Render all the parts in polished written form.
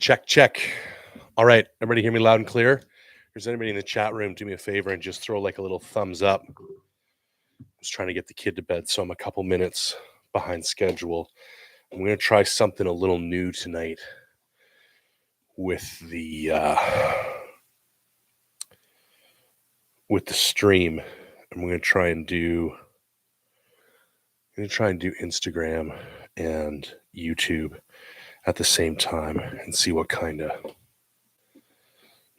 Check, check. All right, everybody hear me loud and clear? If there's anybody in the chat room, do me a favor and just throw like a little thumbs up. I was trying to get the kid to bed, so I'm a couple minutes behind schedule. I'm going to try something a little new tonight with the stream. I'm going to try and do Instagram and YouTube at the same time and see what kind of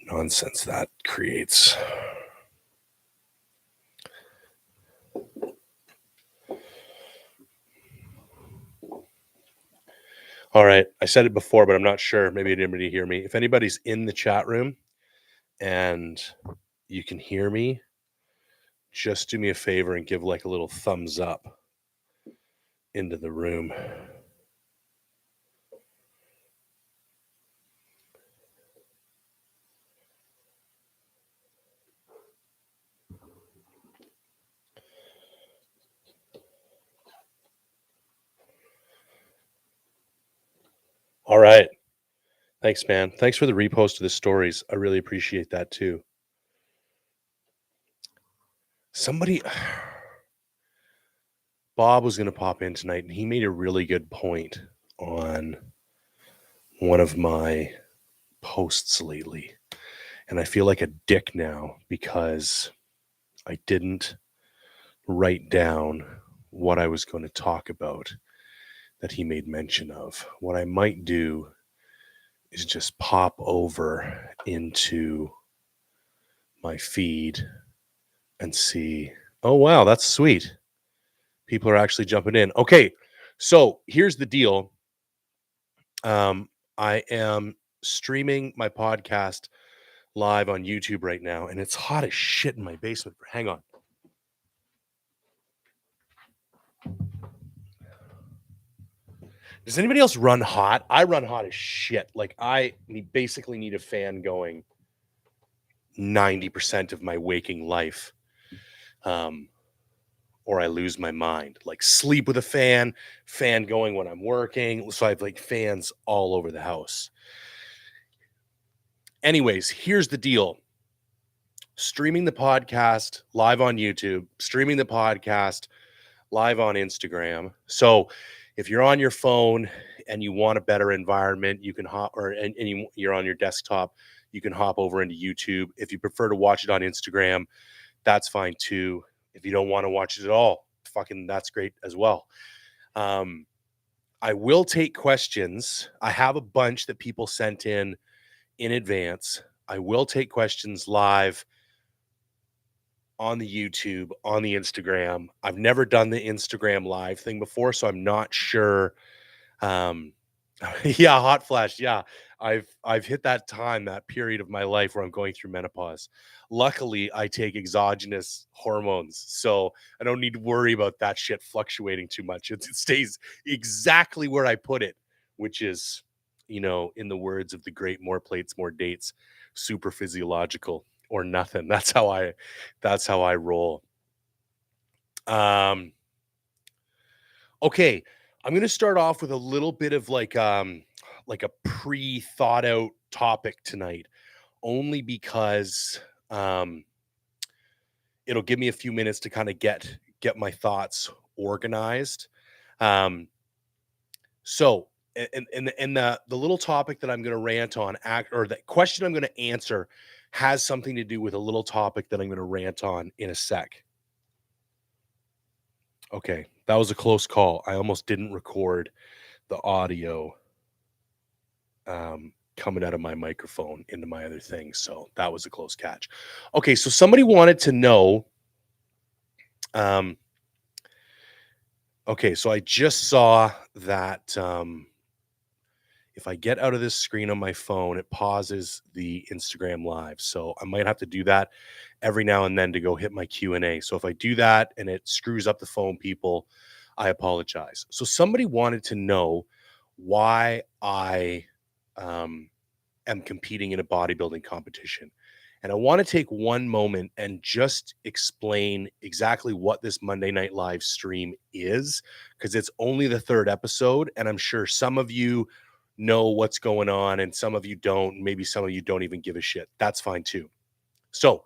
nonsense that creates. All right, I said it before, but I'm not sure. Maybe anybody hear me. If anybody's in the chat room and you can hear me, just do me a favor and give like a little thumbs up into the room. All right. Thanks, man. Thanks for the repost of the stories. I really appreciate that too. Bob was going to pop in tonight, and he made a really good point on one of my posts lately. And I feel like a dick now because I didn't write down what I was going to talk about that he made mention of. What I might do is just pop over into my feed and see. Oh, wow, that's sweet. People are actually jumping in. Okay, so here's the deal. I am streaming my podcast live on YouTube right now, and it's hot as shit in my basement. Hang on. Does anybody else run hot? I run hot as shit. Like I basically need a fan going 90% of my waking life. Or I lose my mind. Like sleep with a fan going when I'm working. So I have like fans all over the house. Anyways, here's the deal. Streaming the podcast live on YouTube, streaming the podcast live on Instagram. So if you're on your phone and you want a better environment, you can hop, you're on your desktop, you can hop over into YouTube. If you prefer to watch it on Instagram, that's fine too. If you don't want to watch it at all, that's great as well. I will take questions. I have a bunch that people sent in advance. I will take questions live on the YouTube, on the Instagram. I've never done the Instagram live thing before, so I'm not sure. Yeah, hot flash. Yeah, I've hit that period of my life where I'm going through menopause. Luckily, I take exogenous hormones, so I don't need to worry about that shit fluctuating too much. It stays exactly where I put it, which is, in the words of the great More Plates, More Dates, super physiological or nothing. That's how I roll. Okay, I'm going to start off with a little bit of like a pre-thought out topic tonight, only because it'll give me a few minutes to kind of get my thoughts organized. So, and the little topic that I'm going to rant on, or the question I'm going to answer, has something to do with a little topic that I'm going to rant on in a sec. Okay, that was a close call. I almost didn't record the audio coming out of my microphone into my other thing, so that was a close catch. Okay, so somebody wanted to know. Okay, so I just saw that if I get out of this screen on my phone, it pauses the Instagram live. So I might have to do that every now and then to go hit my Q&A. So if I do that and it screws up the phone, people, I apologize. So somebody wanted to know why I am competing in a bodybuilding competition. And I want to take one moment and just explain exactly what this Monday Night Live stream is, because it's only the third episode. And I'm sure some of you know what's going on, and some of you don't. Maybe some of you don't even give a shit. That's fine too. So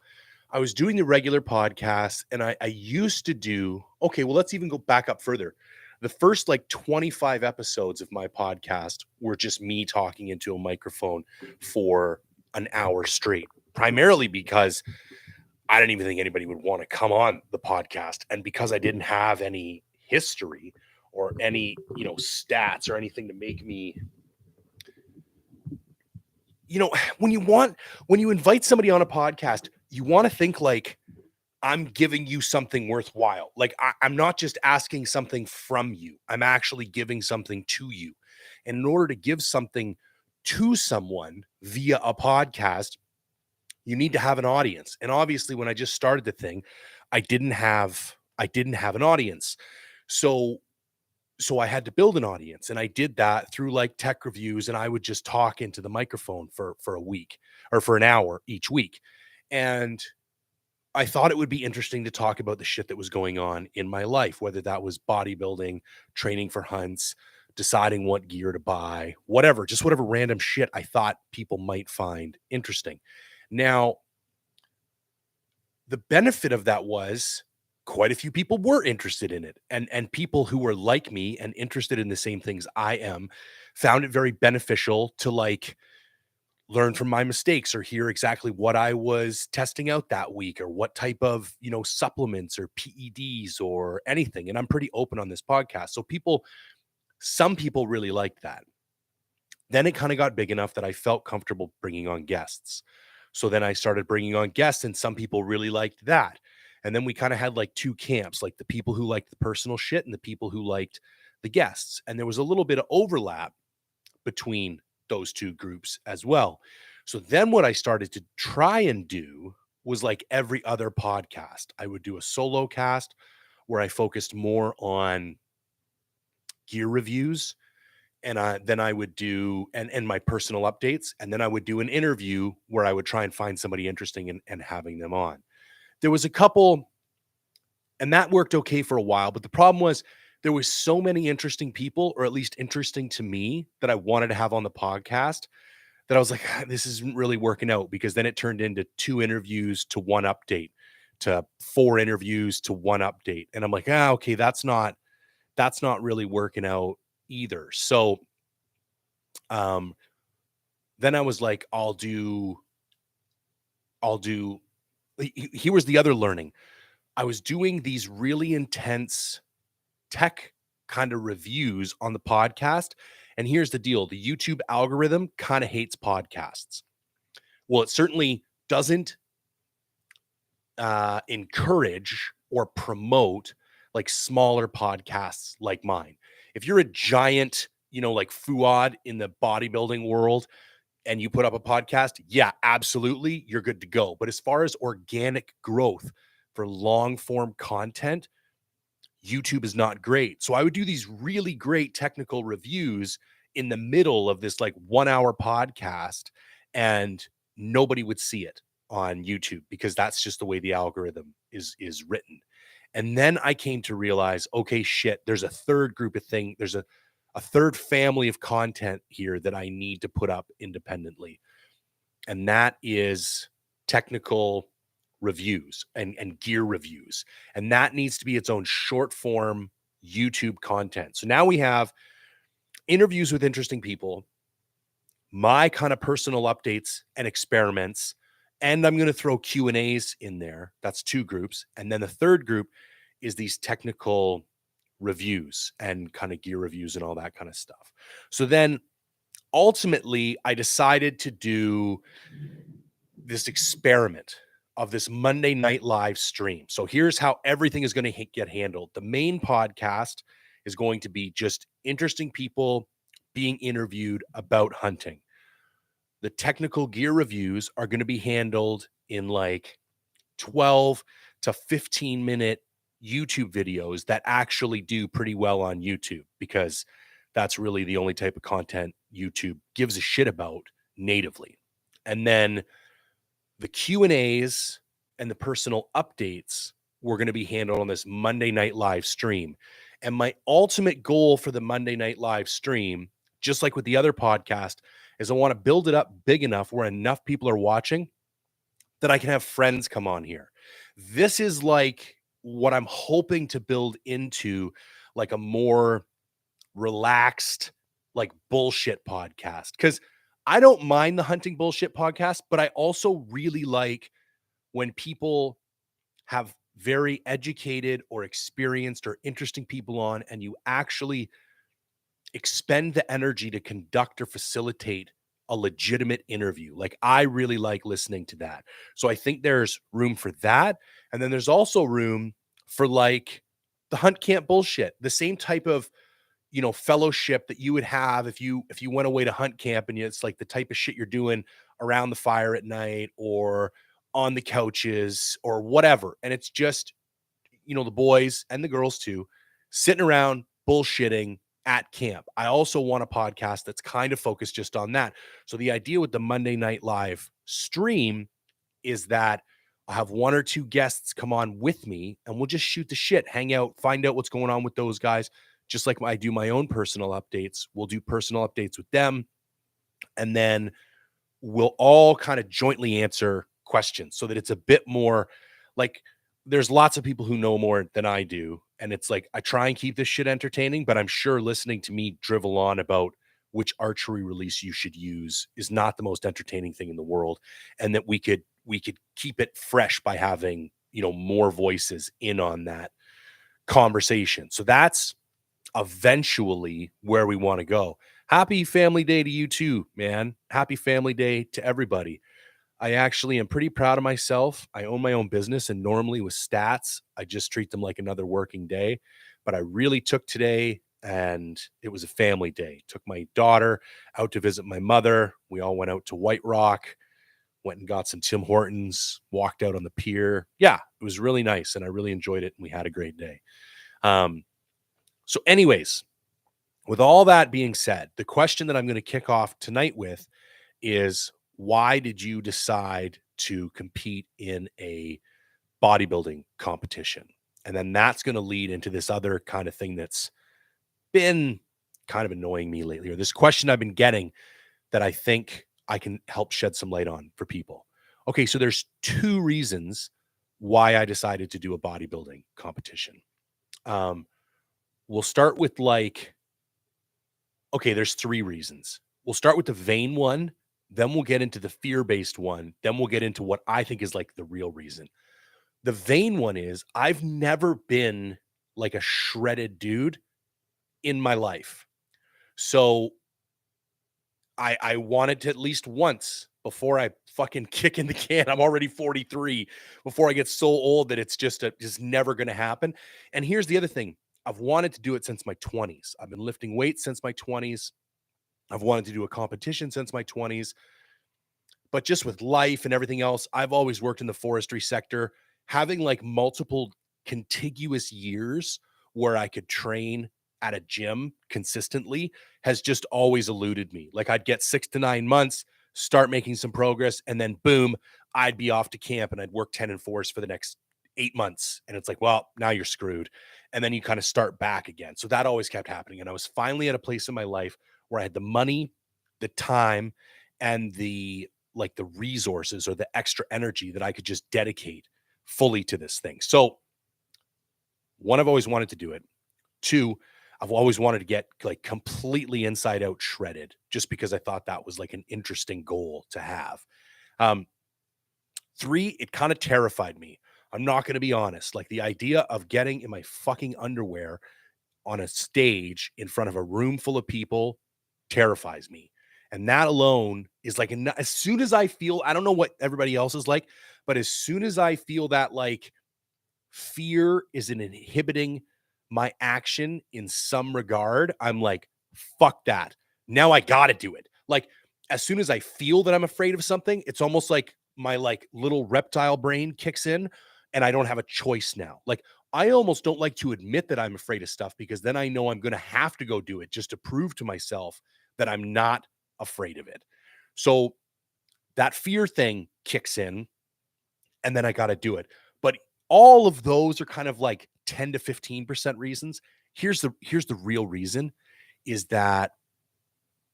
I was doing the regular podcast, and I used to do, okay, well, let's even go back up further. The first like 25 episodes of my podcast were just me talking into a microphone for an hour straight, primarily because I didn't even think anybody would want to come on the podcast. And because I didn't have any history or any, stats or anything to make me, when you invite somebody on a podcast, you want to think like, I'm giving you something worthwhile. Like I'm not just asking something from you. I'm actually giving something to you. And in order to give something to someone via a podcast, you need to have an audience. And obviously, when I just started the thing, I didn't have an audience. So I had to build an audience, and I did that through like tech reviews, and I would just talk into the microphone for a week or for an hour each week. And I thought it would be interesting to talk about the shit that was going on in my life, whether that was bodybuilding, training for hunts, deciding what gear to buy, whatever, just whatever random shit I thought people might find interesting. Now, the benefit of that was quite a few people were interested in it, and people who were like me and interested in the same things I am found it very beneficial to like learn from my mistakes or hear exactly what I was testing out that week or what type of, supplements or PEDs or anything. And I'm pretty open on this podcast. So some people really liked that. Then it kind of got big enough that I felt comfortable bringing on guests. So then I started bringing on guests, and some people really liked that. And then we kind of had like two camps, like the people who liked the personal shit and the people who liked the guests. And there was a little bit of overlap between those two groups as well. So then what I started to try and do was like every other podcast, I would do a solo cast where I focused more on gear reviews, and then I would do and my personal updates, and then I would do an interview where I would try and find somebody interesting and having them on. There was a couple, and that worked okay for a while, but the problem was there was so many interesting people, or at least interesting to me, that I wanted to have on the podcast that I was like, this isn't really working out, because then it turned into 2 interviews to 1 update to 4 interviews to 1 update. And I'm like, okay, that's not really working out either. So um then I was like, here was the other learning. I was doing these really intense tech kind of reviews on the podcast. And here's the deal. The YouTube algorithm kind of hates podcasts. Well, it certainly doesn't encourage or promote like smaller podcasts like mine. If you're a giant, like Fuad in the bodybuilding world, and you put up a podcast, yeah, absolutely, you're good to go. But as far as organic growth for long form content, YouTube is not great. So I would do these really great technical reviews in the middle of this like 1 hour podcast, and nobody would see it on YouTube because that's just the way the algorithm is written. And then I came to realize, okay, shit, there's a third group of thing. There's a third family of content here that I need to put up independently. And that is technical reviews and gear reviews. And that needs to be its own short form YouTube content. So now we have interviews with interesting people, my kind of personal updates and experiments, and I'm going to throw Q&As in there. That's 2 groups. And then the third group is these technical reviews and kind of gear reviews and all that kind of stuff. So then ultimately I decided to do this experiment of this Monday night live stream. So here's how everything is going to get handled. The main podcast is going to be just interesting people being interviewed about hunting. The technical gear reviews are going to be handled in like 12 to 15 minute YouTube videos that actually do pretty well on YouTube, because that's really the only type of content YouTube gives a shit about natively. And then the Q&As and the personal updates were going to be handled on this Monday night live stream. And my ultimate goal for the Monday night live stream just like with the other podcast, is I want to build it up big enough where enough people are watching that I can have friends come on here. This is like what I'm hoping to build into, like a more relaxed, like bullshit podcast. Cause I don't mind the hunting bullshit podcast, but I also really like when people have very educated or experienced or interesting people on, and you actually expend the energy to conduct or facilitate a legitimate interview. Like, I really like listening to that. So I think there's room for that. And then there's also room for like the hunt camp bullshit, the same type of, fellowship that you would have if you went away to hunt camp, and it's like the type of shit you're doing around the fire at night or on the couches or whatever. And it's just, the boys and the girls too, sitting around bullshitting at camp. I also want a podcast that's kind of focused just on that. So the idea with the Monday Night Live stream is that I'll have one or two guests come on with me, and we'll just shoot the shit, hang out, find out what's going on with those guys. Just like I do my own personal updates, we'll do personal updates with them. And then we'll all kind of jointly answer questions so that it's a bit more like, there's lots of people who know more than I do. And it's like, I try and keep this shit entertaining, but I'm sure listening to me drivel on about which archery release you should use is not the most entertaining thing in the world. And that we could keep it fresh by having, more voices in on that conversation. So that's eventually where we want to go. Happy Family Day to you too, man. Happy Family Day to everybody. I actually am pretty proud of myself. I own my own business, and normally with stats, I just treat them like another working day. But I really took today, and it was a family day. Took my daughter out to visit my mother. We all went out to White Rock, went and got some Tim Hortons, walked out on the pier. Yeah, it was really nice, and I really enjoyed it, and we had a great day. So anyways, with all that being said, the question that I'm going to kick off tonight with is, why did you decide to compete in a bodybuilding competition? And then that's going to lead into this other kind of thing that's been kind of annoying me lately, or this question I've been getting that I think I can help shed some light on for people. Okay, so there's two reasons why I decided to do a bodybuilding competition. We'll start with there's three reasons. We'll start with the vain one, then we'll get into the fear-based one, then we'll get into what I think is like the real reason. The vain one is, I've never been like a shredded dude in my life. So I wanted to at least once, before I fucking kick in the can, I'm already 43, before I get so old that it's just never going to happen. And here's the other thing. I've wanted to do it since my 20s. I've been lifting weights since my 20s. I've wanted to do a competition since my 20s. But just with life and everything else, I've always worked in the forestry sector. Having like multiple contiguous years where I could train at a gym consistently has just always eluded me. Like, I'd get 6 to 9 months, start making some progress, and then boom, I'd be off to camp and I'd work 10 and 4s for the next 8 months. And it's like, well, now you're screwed. And then you kind of start back again. So that always kept happening. And I was finally at a place in my life where I had the money, the time, and the resources or the extra energy that I could just dedicate fully to this thing. So one, I've always wanted to do it. Two, I've always wanted to get like completely inside out shredded, just because I thought that was like an interesting goal to have. Three, it kind of terrified me. I'm not going to be honest. Like, the idea of getting in my fucking underwear on a stage in front of a room full of people terrifies me. And that alone is like, as soon as I feel, I don't know what everybody else is like, but as soon as I feel that like fear is inhibiting my action in some regard, I'm like, fuck that. Now I got to do it. Like, as soon as I feel that I'm afraid of something, it's almost like my like little reptile brain kicks in and I don't have a choice now. Like, I almost don't like to admit that I'm afraid of stuff, because then I know I'm going to have to go do it just to prove to myself that I'm not afraid of it. So that fear thing kicks in, and then I got to do it. But all of those are kind of like 10 to 15% reasons. Here's the real reason, is that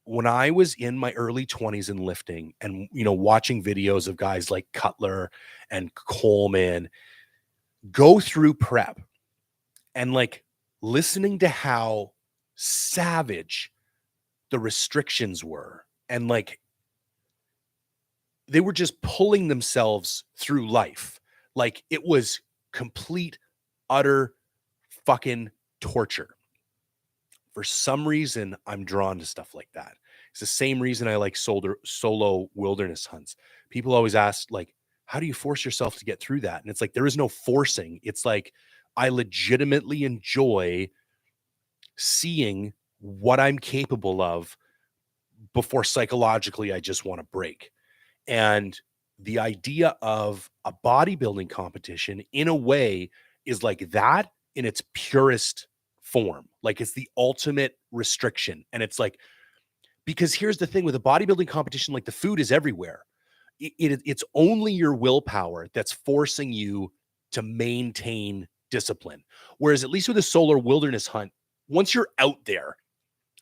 when I was in my early 20s and lifting and, watching videos of guys like Cutler and Coleman go through prep and like listening to how savage the restrictions were, and like they were just pulling themselves through life. Like it was complete, utter fucking torture. For some reason, I'm drawn to stuff like that. It's the same reason I like solo wilderness hunts. People always ask, like, how do you force yourself to get through that? And it's like, there is no forcing. It's like, I legitimately enjoy seeing what I'm capable of before psychologically I just want to break. And the idea of a bodybuilding competition, in a way, is like that in its purest form. Like it's the ultimate restriction. And it's like, because here's the thing with a bodybuilding competition, like the food is everywhere. It's only your willpower that's forcing you to maintain discipline. Whereas at least with a solar wilderness hunt, once you're out there,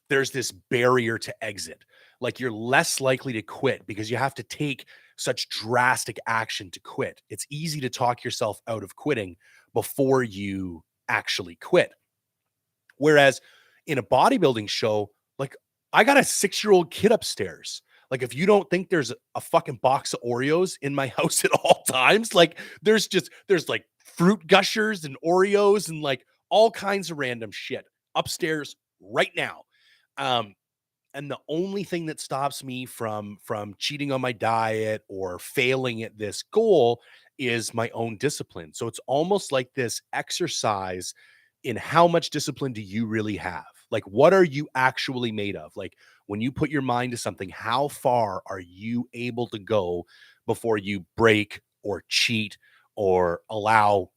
there's this barrier to exit. Like you're less likely to quit because you have to take such drastic action to quit. It's easy to talk yourself out of quitting before you actually quit. Whereas in a bodybuilding show, like I got a 6-year-old kid upstairs. Like if you don't think there's a fucking box of Oreos in my house at all times, like there's like fruit gushers and Oreos and like all kinds of random shit upstairs right now. Um, and the only thing that stops me from cheating on my diet or failing at this goal is my own discipline. So it's almost like this exercise in how much discipline do you really have? Like what are you actually made of? Like when you put your mind to something, how far are you able to go before you break or cheat or allow,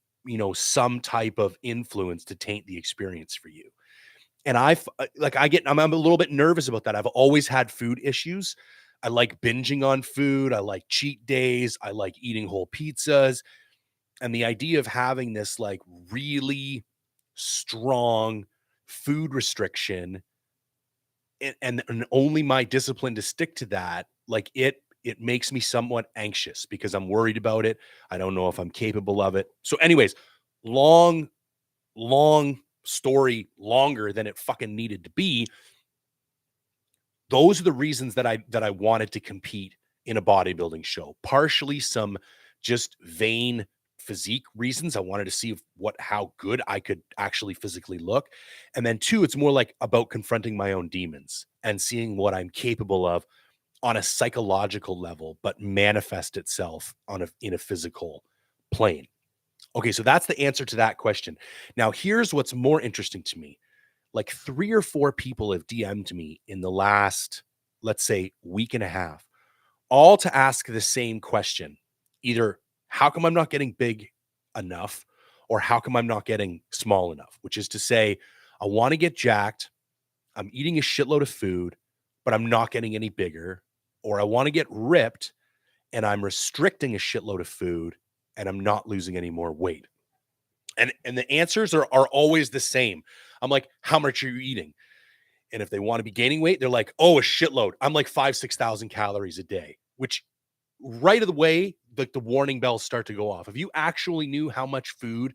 some type of influence to taint the experience for you? And I'm a little bit nervous about that. I've always had food issues. I like binging on food. I like cheat days. I like eating whole pizzas. And the idea of having this like really strong food restriction and only my discipline to stick to that, like it makes me somewhat anxious because I'm worried about it. I don't know if I'm capable of it. So anyways, long story, longer than it fucking needed to be. Those are the reasons that I wanted to compete in a bodybuilding show. Partially some just vain physique reasons. I wanted to see how good I could actually physically look. And then two, it's more like about confronting my own demons and seeing what I'm capable of on a psychological level, but manifest itself in a physical plane. Okay, so that's the answer to that question. Now, here's what's more interesting to me. Like 3 or 4 people have DM'd me in the last, let's say, week and a half, all to ask the same question. Either how come I'm not getting big enough or how come I'm not getting small enough, which is to say, I want to get jacked. I'm eating a shitload of food, but I'm not getting any bigger, or I want to get ripped and I'm restricting a shitload of food and I'm not losing any more weight. And the answers are always the same. I'm like, how much are you eating? And if they want to be gaining weight, they're like, oh, a shitload. I'm like 6,000 calories a day, which right of the way, like the warning bells start to go off. If you actually knew how much food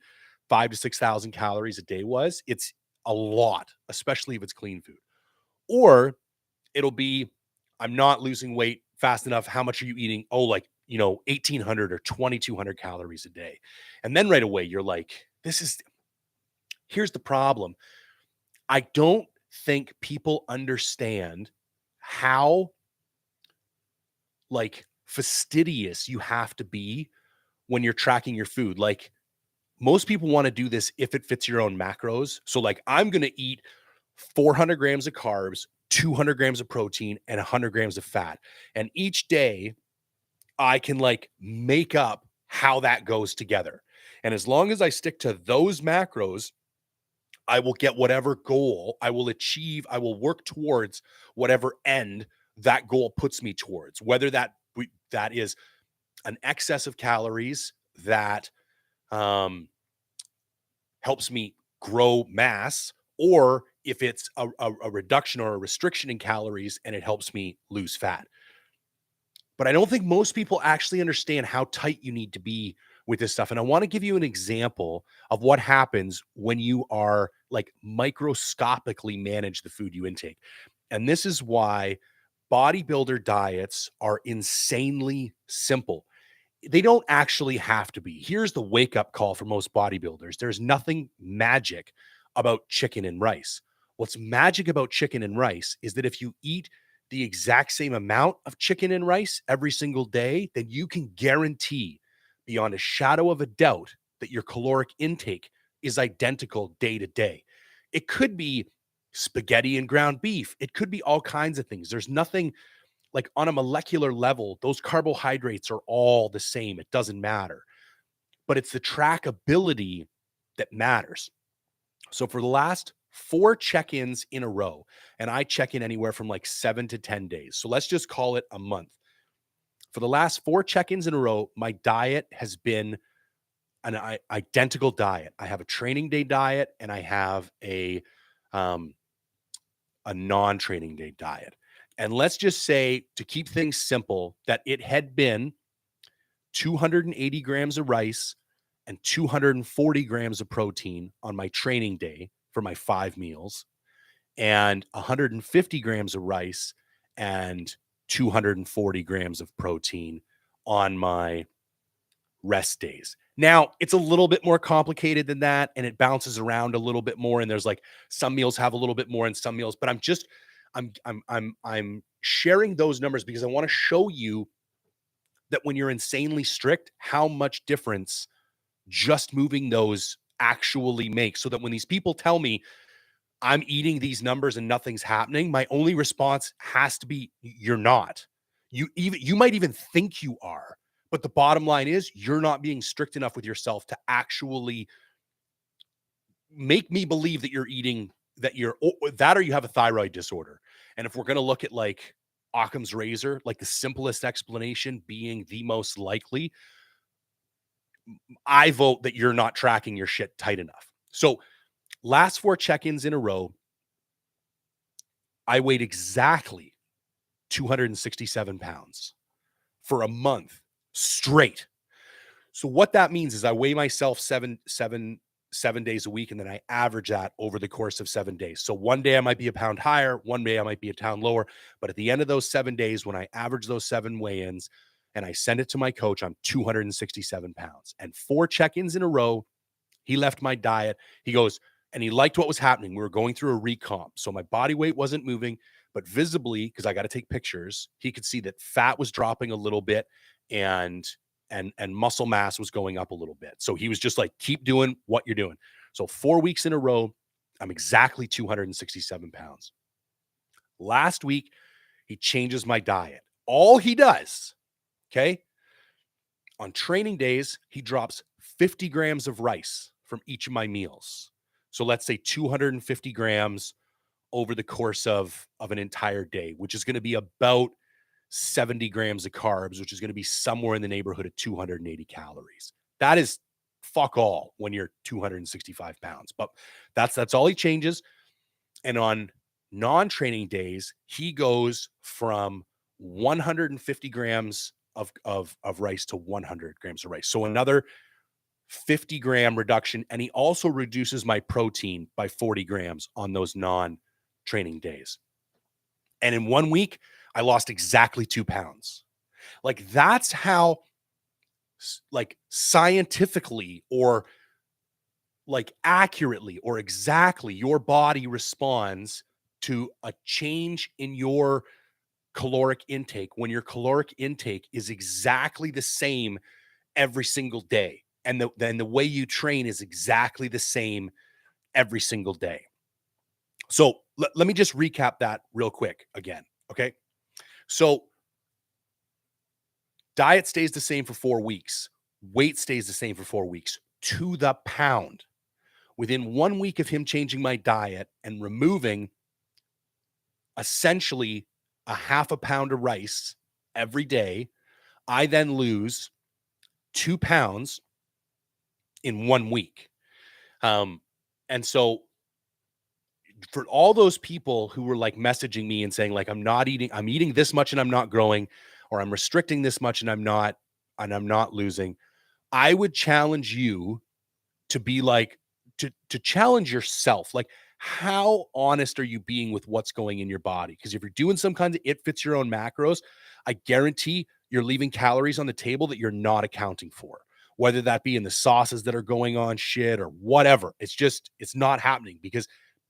5 to 6,000 calories a day was, it's a lot, especially if it's clean food. Or it'll be, I'm not losing weight fast enough. How much are you eating? Oh, like, 1,800 or 2,200 calories a day. And then right away, you're like, here's the problem. I don't think people understand how like fastidious you have to be when you're tracking your food. Like most people want to do this if it fits your own macros. So like I'm going to eat 400 grams of carbs, 200 grams of protein, and 100 grams of fat. And each day I can like make up how that goes together. And as long as I stick to those macros, I will get whatever goal I will achieve. I will work towards whatever end that goal puts me towards, whether that is an excess of calories that um, helps me grow mass, or if it's a reduction or a restriction in calories and it helps me lose fat. But I don't think most people actually understand how tight you need to be with this stuff. And I want to give you an example of what happens when you are like microscopically manage the food you intake. And this is why bodybuilder diets are insanely simple. They don't actually have to be. Here's the wake up call for most bodybuilders. There's nothing magic about chicken and rice. What's magic about chicken and rice is that if you eat the exact same amount of chicken and rice every single day, then you can guarantee beyond a shadow of a doubt that your caloric intake is identical day to day. It could be spaghetti and ground beef. It could be all kinds of things. There's nothing like on a molecular level, those carbohydrates are all the same. It doesn't matter, but it's the trackability that matters. So for the last 4 check-ins in a row, and I check in anywhere from like 7 to 10 days. So let's just call it a month. For the last 4 check-ins in a row, my diet has been an identical diet. I have a training day diet and I have a non-training day diet. And let's just say, to keep things simple, that it had been 280 grams of rice and 240 grams of protein on my training day for my 5 meals, and 150 grams of rice and 240 grams of protein on my rest days. Now, it's a little bit more complicated than that, and it bounces around a little bit more. And there's like some meals have a little bit more and some meals, but I'm sharing those numbers because I want to show you that when you're insanely strict, how much difference just moving those actually makes. So that when these people tell me I'm eating these numbers and nothing's happening, my only response has to be, you're not. You might even think you are, but the bottom line is you're not being strict enough with yourself to actually make me believe that you're eating, that you're that, or you have a thyroid disorder. And if we're going to look at like Occam's razor, like the simplest explanation being the most likely, I vote that you're not tracking your shit tight enough. So last 4 check-ins in a row, I weighed exactly 267 pounds for a month straight. So what that means is I weigh myself 7 days a week, and then I average that over the course of 7 days. So one day I might be a pound higher, one day I might be a pound lower, but at the end of those 7 days, when I average those 7 weigh-ins and I send it to my coach, I'm 267 pounds. And 4 check-ins in a row, he left my diet. He goes, and he liked what was happening. We were going through a recomp. So my body weight wasn't moving, but visibly, because I got to take pictures, he could see that fat was dropping a little bit and muscle mass was going up a little bit. So he was just like, keep doing what you're doing. So 4 weeks in a row, I'm exactly 267 pounds. Last week, he changes my diet. All he does, okay, on training days, he drops 50 grams of rice from each of my meals. So let's say 250 grams over the course of an entire day, which is going to be about 70 grams of carbs, which is going to be somewhere in the neighborhood of 280 calories. That is fuck all when you're 265 pounds, but that's all he changes. And on non-training days, he goes from 150 grams of rice to 100 grams of rice. So another 50-gram reduction. And he also reduces my protein by 40 grams on those non-training days. And in 1 week, I lost exactly 2 pounds. Like that's how like scientifically or like accurately or exactly your body responds to a change in your caloric intake when your caloric intake is exactly the same every single day. And then the way you train is exactly the same every single day. So let me just recap that real quick again. Okay. So diet stays the same for 4 weeks. Weight stays the same for 4 weeks to the pound. Within 1 week of him changing my diet and removing essentially a half a pound of rice every day, I then lose 2 pounds in 1 week. And so for all those people who were like messaging me and saying like, I'm eating this much and I'm not growing, or I'm restricting this much and I'm not losing. I would challenge you to be like, to challenge yourself. Like, how honest are you being with what's going in your body? Because if you're doing some kind of it fits your own macros, I guarantee you're leaving calories on the table that you're not accounting for, whether that be in the sauces that are going on shit or whatever. It's not happening because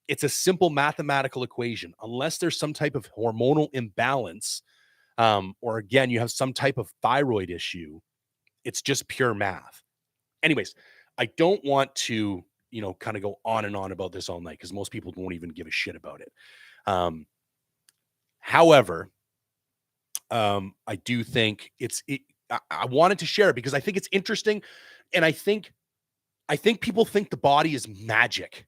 it's a simple mathematical equation. Unless there's some type of hormonal imbalance, or again, you have some type of thyroid issue, it's just pure math. Anyways, I don't want to, kind of go on and on about this all night because most people won't even give a shit about it. However, I do think I wanted to share it because I think it's interesting. And I think people think the body is magic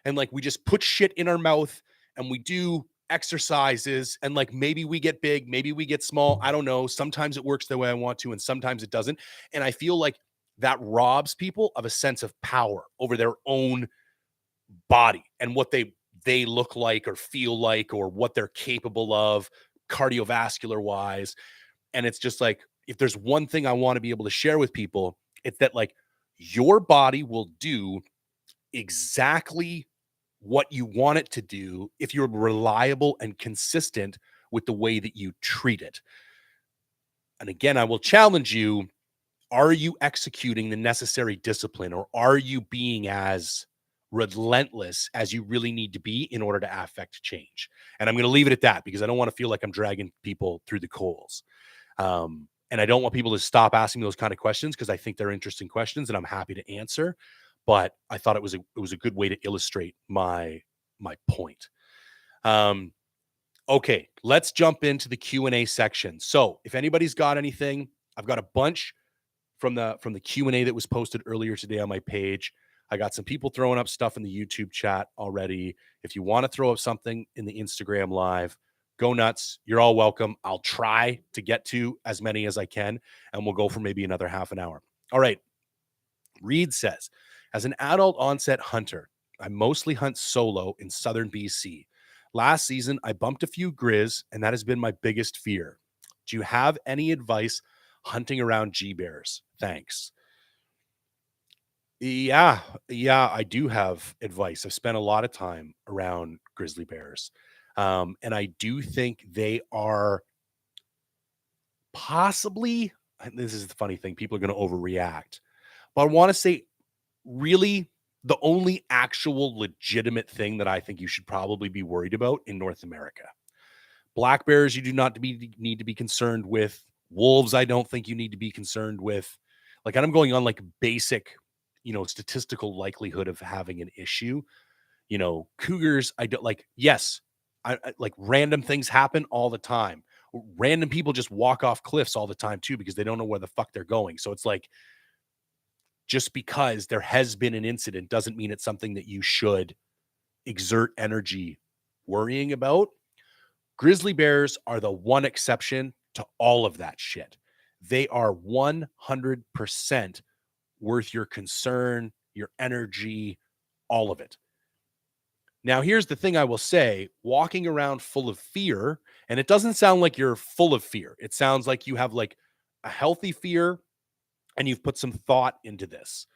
and like we just put shit in our mouth and we do exercises and like maybe we get big, maybe we get small. I don't know. Sometimes it works the way I want to and sometimes it doesn't. And I feel like that robs people of a sense of power over their own body and what they look like or feel like or what they're capable of cardiovascular wise. And it's just like, if there's one thing I want to be able to share with people, it's that like your body will do exactly what you want it to do if you're reliable and consistent with the way that you treat it. And again, I will challenge you, are you executing the necessary discipline or are you being as relentless as you really need to be in order to affect change? And I'm going to leave it at that because I don't want to feel like I'm dragging people through the coals. And I don't want people to stop asking those kind of questions because I think they're interesting questions and I'm happy to answer. But I thought it was a good way to illustrate my point. Okay, let's jump into the Q&A section. So if anybody's got anything, I've got a bunch from the Q&A that was posted earlier today on my page. I got some people throwing up stuff in the YouTube chat already. If you want to throw up something in the Instagram live, go nuts. You're all welcome. I'll try to get to as many as I can, and we'll go for maybe another half an hour. All right. Reed says, as an adult onset hunter, I mostly hunt solo in southern BC. Last season, I bumped a few grizz, and that has been my biggest fear. Do you have any advice hunting around G-bears? Thanks. Yeah, I do have advice. I've spent a lot of time around grizzly bears. And I do think they are possibly, and this is the funny thing, people are going to overreact, but I want to say really the only actual legitimate thing that I think you should probably be worried about in North America. Black bears, you do not need to be concerned with. Wolves, I don't think you need to be concerned with. Like, I'm going on like basic, statistical likelihood of having an issue. Cougars, I don't like. Yes, I like random things happen all the time. Random people just walk off cliffs all the time too because they don't know where the fuck they're going. So it's like, just because there has been an incident doesn't mean it's something that you should exert energy worrying about. Grizzly bears are the one exception to all of that shit. They are 100% worth your concern, your energy, all of it. Now, here's the thing I will say, walking around full of fear, and it doesn't sound like you're full of fear. It sounds like you have like a healthy fear and you've put some thought into this.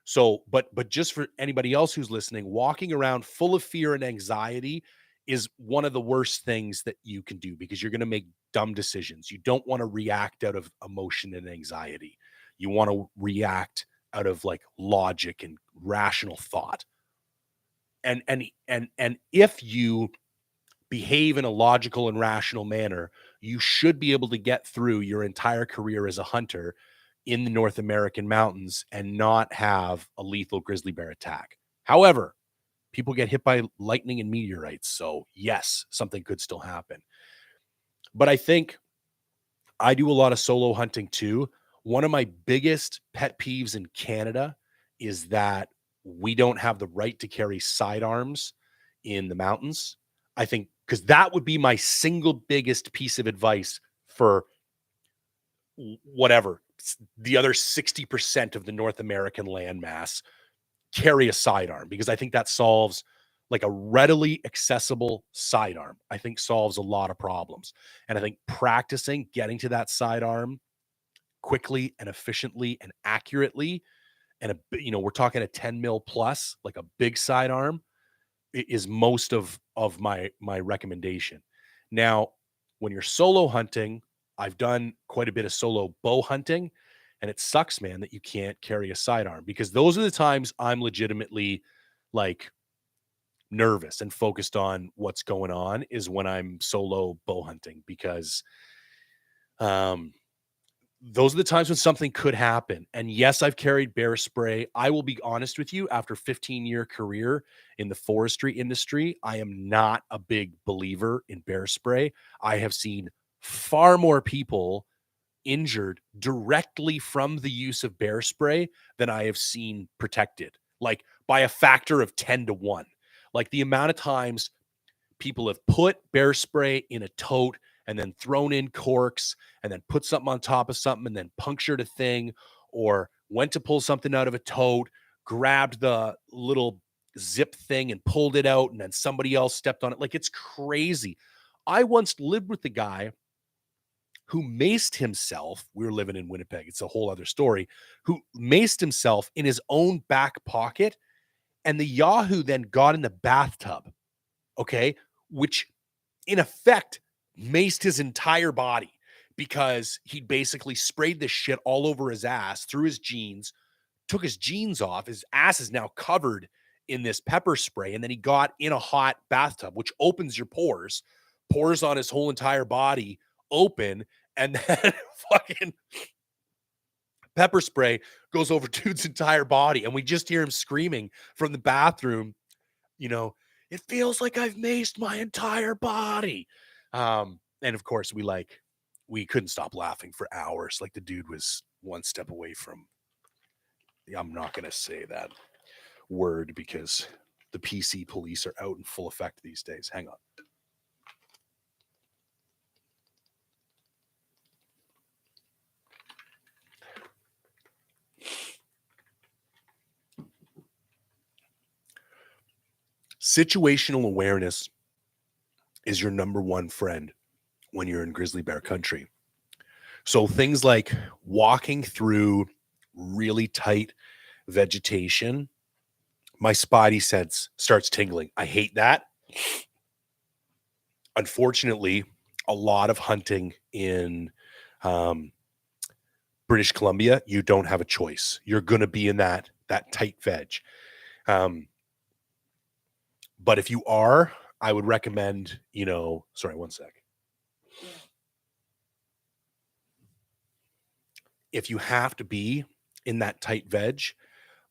So, but just for anybody else who's listening, walking around full of fear and anxiety is one of the worst things that you can do because you're going to make dumb decisions. You don't want to react out of emotion and anxiety. You want to react out of like logic and rational thought. And if you behave in a logical and rational manner, you should be able to get through your entire career as a hunter in the North American mountains and not have a lethal grizzly bear attack. However, people get hit by lightning and meteorites. So yes, something could still happen. But I think I do a lot of solo hunting too. One of my biggest pet peeves in Canada is that we don't have the right to carry sidearms in the mountains. I think because that would be my single biggest piece of advice for whatever the other 60% of the North American landmass. Carry a sidearm because I think that solves like a readily accessible sidearm, I think solves a lot of problems. And I think practicing getting to that sidearm quickly and efficiently and accurately, and we're talking a 10 mil plus, like a big sidearm, is most of my recommendation. Now, when you're solo hunting, I've done quite a bit of solo bow hunting, and it sucks, man, that you can't carry a sidearm, because those are the times I'm legitimately like nervous and focused on what's going on, is when I'm solo bow hunting, because um those are the times when something could happen. And yes, I've carried bear spray. I will be honest with you, after 15-year career in the forestry industry, I am not a big believer in bear spray. I have seen far more people injured directly from the use of bear spray than I have seen protected, like by a factor of 10 to 1. Like the amount of times people have put bear spray in a tote and then thrown in corks and then put something on top of something and then punctured a thing, or went to pull something out of a tote, grabbed the little zip thing and pulled it out, and then somebody else stepped on it. Like, it's crazy. I once lived with the guy who maced himself. We were living in Winnipeg. It's a whole other story. Who maced himself in his own back pocket. And the Yahoo then got in the bathtub. Okay. Which in effect maced his entire body, because he basically sprayed this shit all over his ass, through his jeans, took his jeans off. His ass is now covered in this pepper spray. And then he got in a hot bathtub, which opens your pores, pours on his whole entire body open. And then fucking pepper spray goes over dude's entire body. And we just hear him screaming from the bathroom, you know, "It feels like I've maced my entire body." And of course, we couldn't stop laughing for hours. Like, the dude was one step away from, I'm not going to say that word because the PC police are out in full effect these days. Hang on. Situational awareness is your number one friend when you're in grizzly bear country. So things like walking through really tight vegetation, my spidey sense starts tingling. I hate that. Unfortunately, a lot of hunting in um, British Columbia, you don't have a choice. You're going to be in that tight veg. But if you are, I would recommend, sorry, one sec. If you have to be in that tight veg,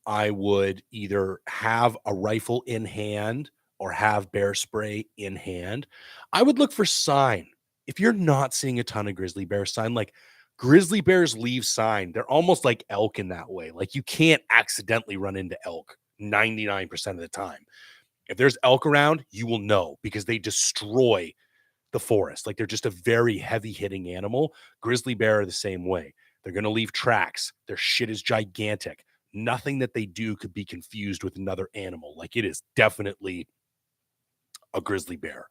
I would either have a rifle in hand or have bear spray in hand. I would look for sign. If you're not seeing a ton of grizzly bear sign, like, grizzly bears leave sign. They're almost like elk in that way. Like, you can't accidentally run into elk 99% of the time. If there's elk around, you will know, because they destroy the forest. Like, they're just a very heavy hitting animal. Grizzly bear are the same way. They're going to leave tracks. Their shit is gigantic. Nothing that they do could be confused with another animal. Like, it is definitely a grizzly bear.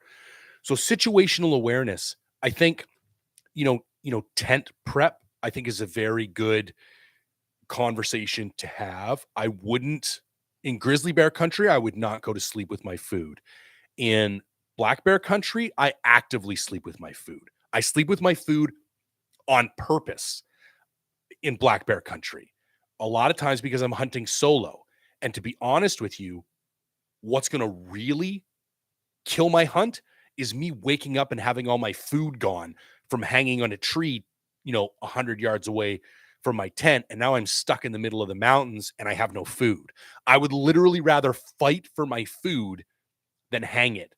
So situational awareness, I think, tent prep, I think, is a very good conversation to have. I wouldn't, in grizzly bear country, I would not go to sleep with my food. In black bear country, I actively sleep with my food. I sleep with my food on purpose in black bear country. A lot of times because I'm hunting solo. And to be honest with you, what's going to really kill my hunt is me waking up and having all my food gone from hanging on a tree, 100 yards away from my tent. And now I'm stuck in the middle of the mountains and I have no food. I would literally rather fight for my food than hang it.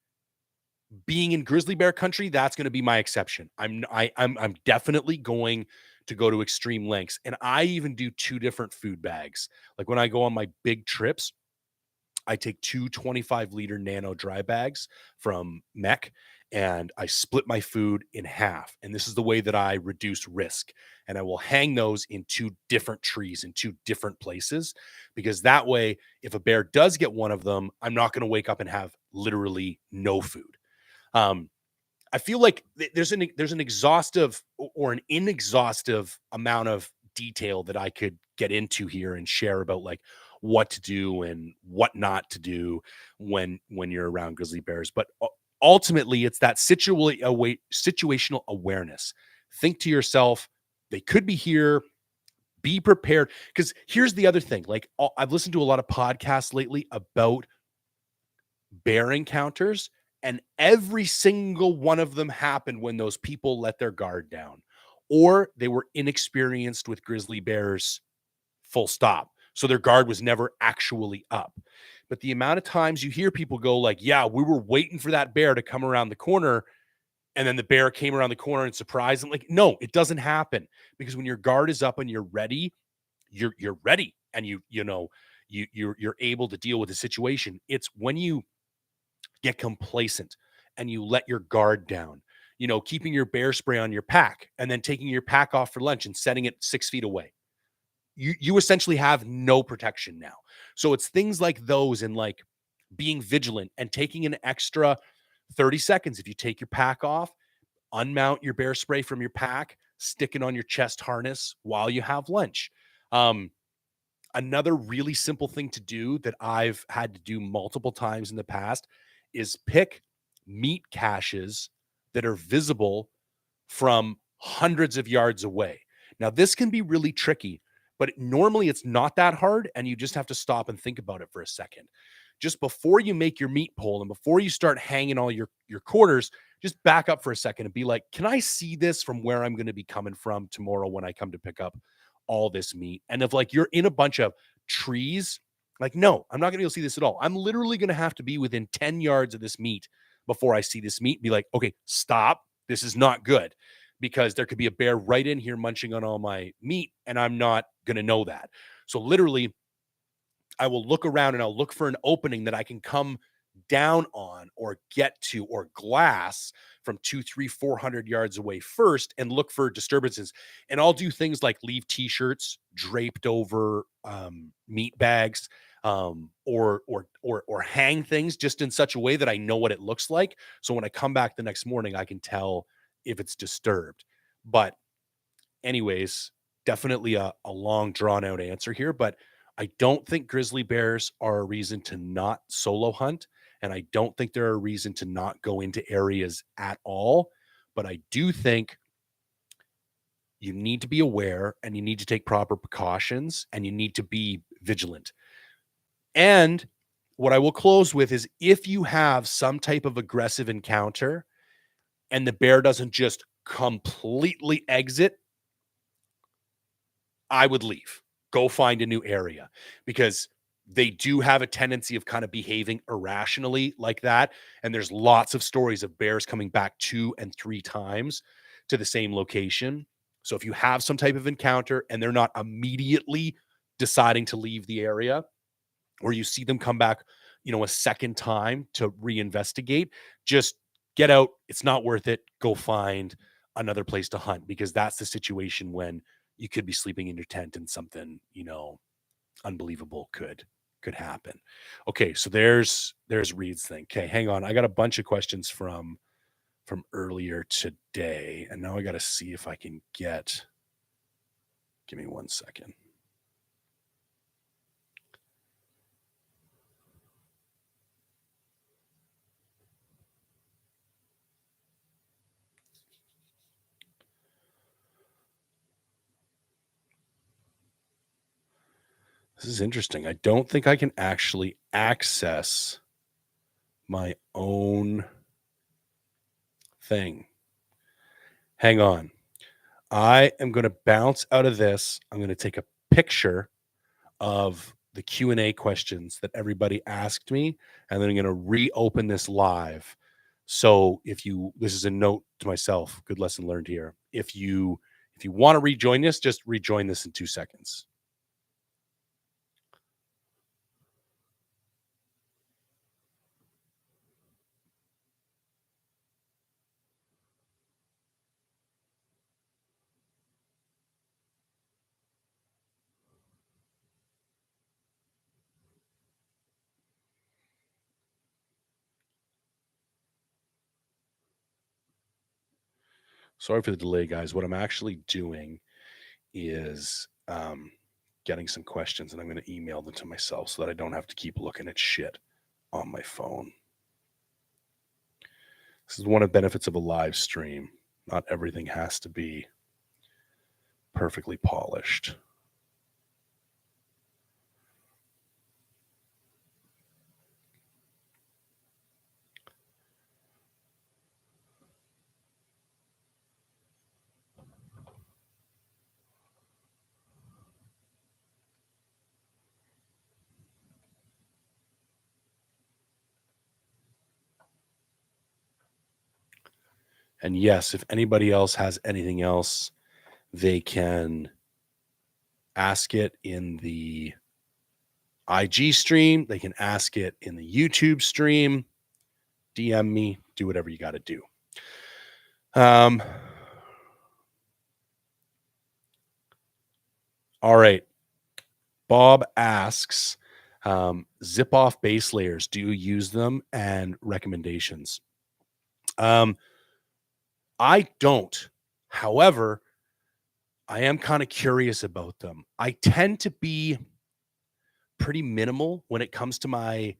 Being in grizzly bear country, that's going to be my exception. I'm definitely going to go to extreme lengths. And I even do 2 different food bags. Like, when I go on my big trips, I take 2 25-liter nano dry bags from Mech, and I split my food in half. And this is the way that I reduce risk. And I will hang those in 2 different trees in 2 different places, because that way, if a bear does get one of them, I'm not going to wake up and have literally no food. Um, I feel like there's an exhaustive or an inexhaustive amount of detail that I could get into here and share about like what to do and what not to do when you're around grizzly bears. But ultimately, it's that situational awareness. Think to yourself, they could be here. Be prepared. Because here's the other thing: like I've listened to a lot of podcasts lately about bear encounters, and every single one of them happened when those people let their guard down or they were inexperienced with grizzly bears, full stop. So their guard was never actually up. But the amount of times you hear people go like, yeah, we were waiting for that bear to come around the corner, and then the bear came around the corner and surprised them. Like, no, it doesn't happen, because when your guard is up and you're ready, you're ready, and you're able to deal with the situation. It's when you get complacent and you let your guard down, keeping your bear spray on your pack and then taking your pack off for lunch and setting it 6 feet away. You essentially have no protection now. So it's things like those, and like being vigilant and taking an extra 30 seconds. If you take your pack off, unmount your bear spray from your pack, stick it on your chest harness while you have lunch. Um, Another really simple thing to do that I've had to do multiple times in the past is pick meat caches that are visible from hundreds of yards away. Now, this can be really tricky, but normally it's not that hard, and you just have to stop and think about it for a second. Just before you make your meat pole and before you start hanging all your quarters, just back up for a second and be like, can I see this from where I'm going to be coming from tomorrow when I come to pick up all this meat? And if like you're in a bunch of trees, like, no, I'm not going to be able to see this at all. I'm literally going to have to be within 10 yards of this meat before I see this meat, be like, okay, stop. This is not good, because there could be a bear right in here munching on all my meat, and I'm not going to know that. So literally, I will look around and I'll look for an opening that I can come down on or get to, or glass from 2, 3, 400 yards away first, and look for disturbances. And I'll do things like leave t-shirts draped over meat bags, or hang things just in such a way that I know what it looks like. So when I come back the next morning, I can tell if it's disturbed. But anyways, definitely a long drawn out answer here, but I don't think grizzly bears are a reason to not solo hunt. And I don't think they're a reason to not go into areas at all. But I do think you need to be aware, and you need to take proper precautions, and you need to be vigilant. And what I will close with is, if you have some type of aggressive encounter and the bear doesn't just completely exit, I would leave. Go find a new area, because they do have a tendency of kind of behaving irrationally like that. And there's lots of stories of bears coming back 2 and 3 times to the same location. So if you have some type of encounter and they're not immediately deciding to leave the area, or you see them come back, a second time to reinvestigate, just get out. It's not worth it. Go find another place to hunt, because that's the situation when you could be sleeping in your tent and something, unbelievable could happen. Okay, so there's Reed's thing. Okay, hang on. I got a bunch of questions from earlier today, and now I got to see if I can get. Give me 1 second. This is interesting. I don't think I can actually access my own thing. Hang on. I am going to bounce out of this. I'm going to take a picture of the Q&A questions that everybody asked me, and then I'm going to reopen this live. So this is a note to myself, good lesson learned here. If you want to rejoin this, just rejoin this in 2 seconds. Sorry for the delay, guys. What I'm actually doing is getting some questions, and I'm going to email them to myself so that I don't have to keep looking at shit on my phone. This is one of the benefits of a live stream. Not everything has to be perfectly polished. And yes, if anybody else has anything else, they can ask it in the IG stream. They can ask it in the YouTube stream. DM me, do whatever you got to do. All right. Bob asks, zip off base layers. Do you use them, and recommendations? I don't. However, I am kind of curious about them. I tend to be pretty minimal when it comes to my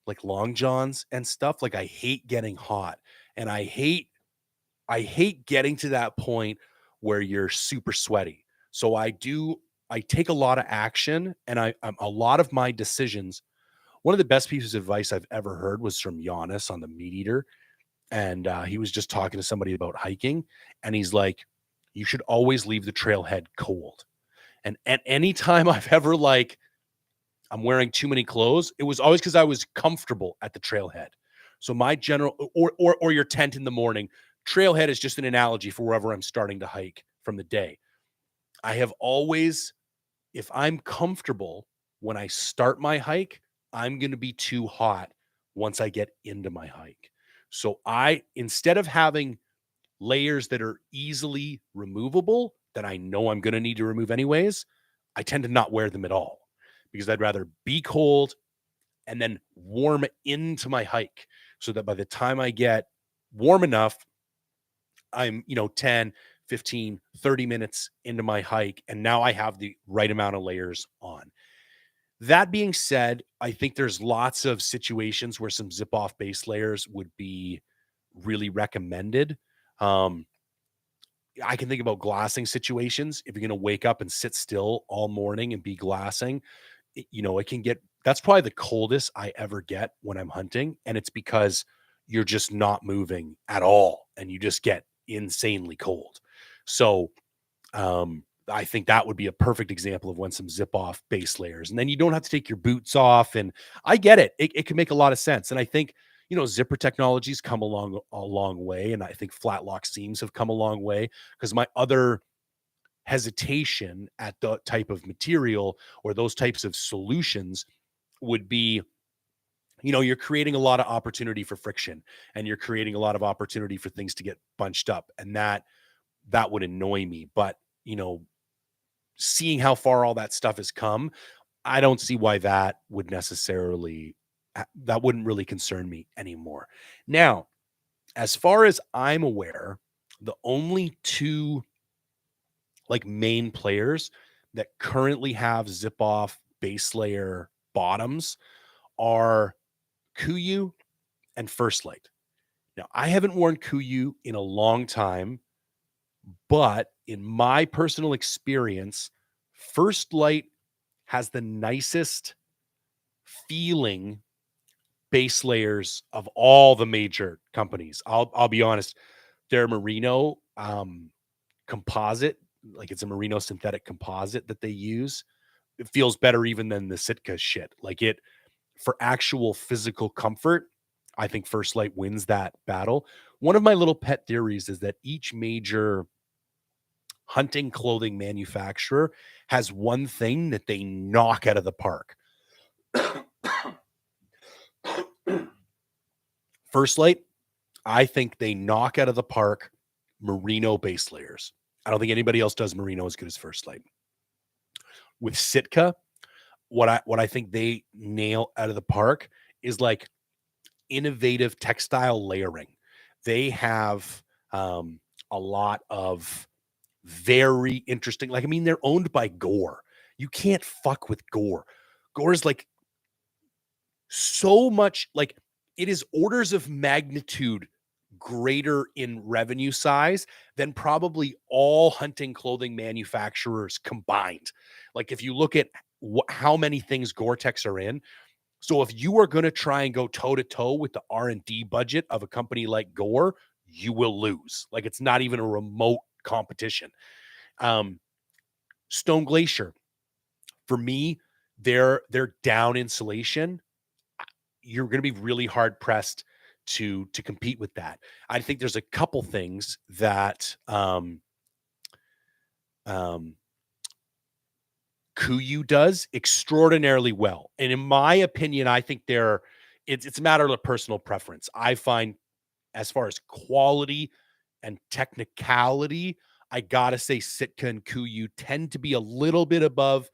like long johns and stuff. Like I hate getting hot, and I hate getting to that point where you're super sweaty. So I take a lot of action, and I'm a lot of my decisions. One of the best pieces of advice I've ever heard was from Giannis on the Meat Eater. And he was just talking to somebody about hiking. And he's like, you should always leave the trailhead cold. And at any time I've ever like, I'm wearing too many clothes, it was always because I was comfortable at the trailhead. So my general, or your tent in the morning, trailhead is just an analogy for wherever I'm starting to hike from the day. I have always, if I'm comfortable when I start my hike, I'm going to be too hot once I get into my hike. So instead of having layers that are easily removable that I know I'm going to need to remove anyways, I tend to not wear them at all because I'd rather be cold and then warm into my hike so that by the time I get warm enough, I'm, 10, 15, 30 minutes into my hike, and now I have the right amount of layers on. That being said, I think there's lots of situations where some zip off base layers would be really recommended. I can think about glassing situations. If you're going to wake up and sit still all morning and be glassing, it can get, that's probably the coldest I ever get when I'm hunting. And it's because you're just not moving at all and you just get insanely cold. So, I think that would be a perfect example of when some zip off base layers, and then you don't have to take your boots off. And I get it. It can make a lot of sense. And I think, zipper technologies come along a long way. And I think flat lock seams have come a long way because my other hesitation at the type of material or those types of solutions would be, you're creating a lot of opportunity for friction, and you're creating a lot of opportunity for things to get bunched up. And that would annoy me. But, seeing how far all that stuff has come, I don't see why that would necessarily, that wouldn't really concern me anymore. Now, as far as I'm aware, the only two like main players that currently have zip off base layer bottoms are Kuyu and First Light. Now, I haven't worn Kuyu in a long time, but in my personal experience, First Light has the nicest feeling base layers of all the major companies. I'll be honest, their merino composite, like it's a merino synthetic composite that they use. It feels better even than the Sitka shit. Like it, for actual physical comfort, I think First Light wins that battle. One of my little pet theories is that each major hunting clothing manufacturer has one thing that they knock out of the park. First Light, I think they knock out of the park merino base layers. I don't think anybody else does merino as good as First Light. With Sitka, what I think they nail out of the park is like innovative textile layering. They have a a lot of very interesting, like, I mean, they're owned by Gore. You can't fuck with Gore. Gore is like so much, like, it is orders of magnitude greater in revenue size than probably all hunting clothing manufacturers combined. Like, if you look at how many things Gore-Tex are in, so if you are going to try and go toe to toe with the R&D budget of a company like Gore, you will lose. Like, it's not even a remote competition. Stone Glacier, for me, their down insulation, you're going to be really hard pressed to compete with that. I think there's a couple things that Kuiu does extraordinarily well, and in my opinion, I think it's a matter of personal preference. I find, as far as quality and technicality, I gotta say Sitka and Kuiu tend to be a little bit above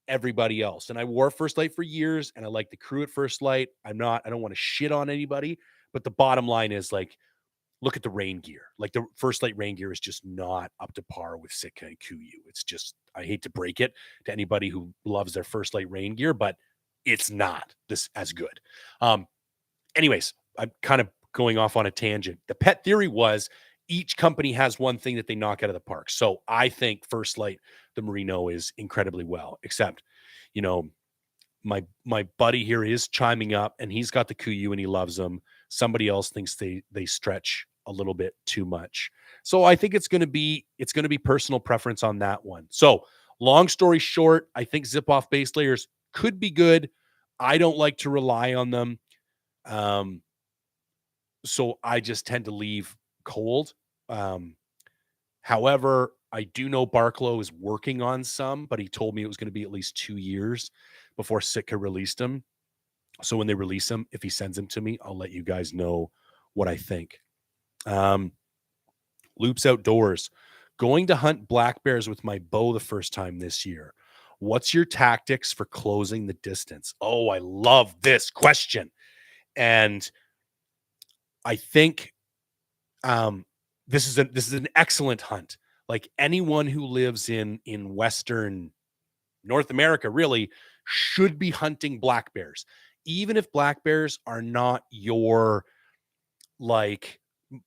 everybody else. And I wore First Light for years, and I like the crew at First Light. I don't want to shit on anybody, but the bottom line is, like, look at the rain gear. Like, the First Light rain gear is just not up to par with Sitka and Kuiu. It's just, I hate to break it to anybody who loves their First Light rain gear, but it's not this as good. Anyways, I'm kind of going off on a tangent. The pet theory was each company has one thing that they knock out of the park. So I think First Light, the Merino, is incredibly well, except, you know, my buddy here is chiming up, and he's got the Kuiu and he loves them. Somebody else thinks they stretch a little bit too much. So I think it's going to be personal preference on that one. So long story short, I think zip off base layers could be good. I don't like to rely on them. So I just tend to leave cold. However, I do know Barklow is working on some, but he told me it was going to be at least 2 years before Sitka released them. So when they release them, if he sends them to me, I'll let you guys know what I think. Loops Outdoors, going to hunt black bears with my bow the first time this year. What's your tactics for closing the distance? Oh, I love this question. And I think this is an excellent hunt. Like, anyone who lives in Western North America really should be hunting black bears, even if black bears are not your, like,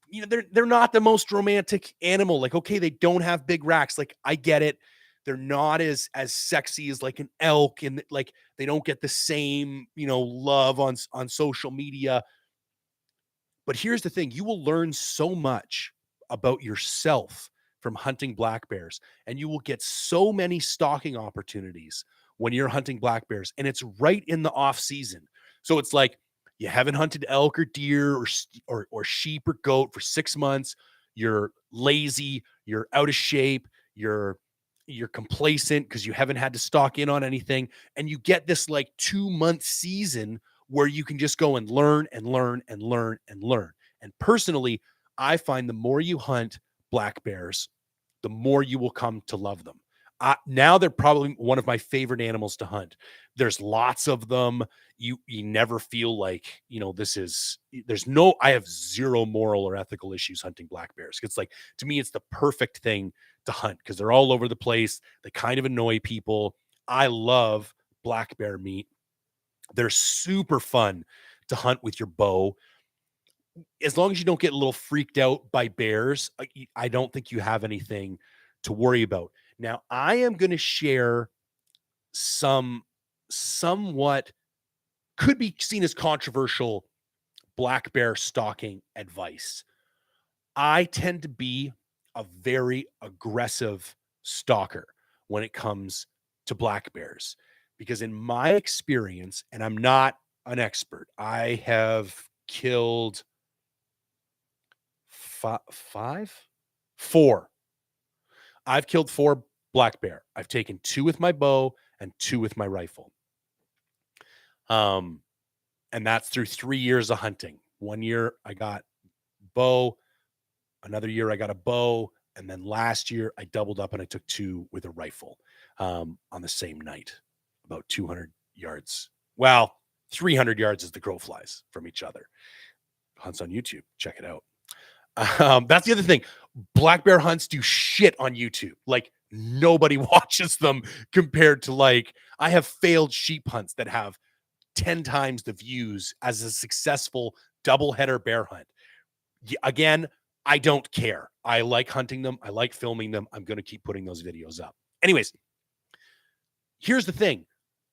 you know, they're not the most romantic animal. Like, okay, they don't have big racks. Like, I get it. They're not as sexy as like an elk, and like they don't get the same, you know, love on social media. But here's the thing, you will learn so much about yourself from hunting black bears, and you will get so many stalking opportunities when you're hunting black bears, and it's right in the off season. So it's like, you haven't hunted elk or deer or sheep or goat for 6 months. You're lazy, you're out of shape, you're complacent because you haven't had to stalk in on anything, and you get this like 2-month season where you can just go and learn and learn and learn and learn. And personally, I find the more you hunt black bears, the more you will come to love them. Now they're probably one of my favorite animals to hunt. There's lots of them. You never feel like, you know, I have zero moral or ethical issues hunting black bears. It's like, to me, it's the perfect thing to hunt because they're all over the place. They kind of annoy people. I love black bear meat. They're super fun to hunt with your bow. As long as you don't get a little freaked out by bears, I don't think you have anything to worry about. Now, I am going to share some somewhat could be seen as controversial black bear stalking advice. I tend to be a very aggressive stalker when it comes to black bears, because in my experience, and I'm not an expert, I have killed four. I've killed 4 black bear. I've taken 2 with my bow and 2 with my rifle. And that's through 3 years of hunting. 1 year I got bow, another year I got a bow, and then last year I doubled up and I took 2 with a rifle on the same night, about 200 yards. Well, 300 yards as the crow flies from each other. Hunts on YouTube. Check it out. That's the other thing. Black bear hunts do shit on YouTube. Like nobody watches them compared to like I have failed sheep hunts that have 10 times the views as a successful double header bear hunt. Again, I don't care. I like hunting them. I like filming them. I'm going to keep putting those videos up. Anyways, here's the thing.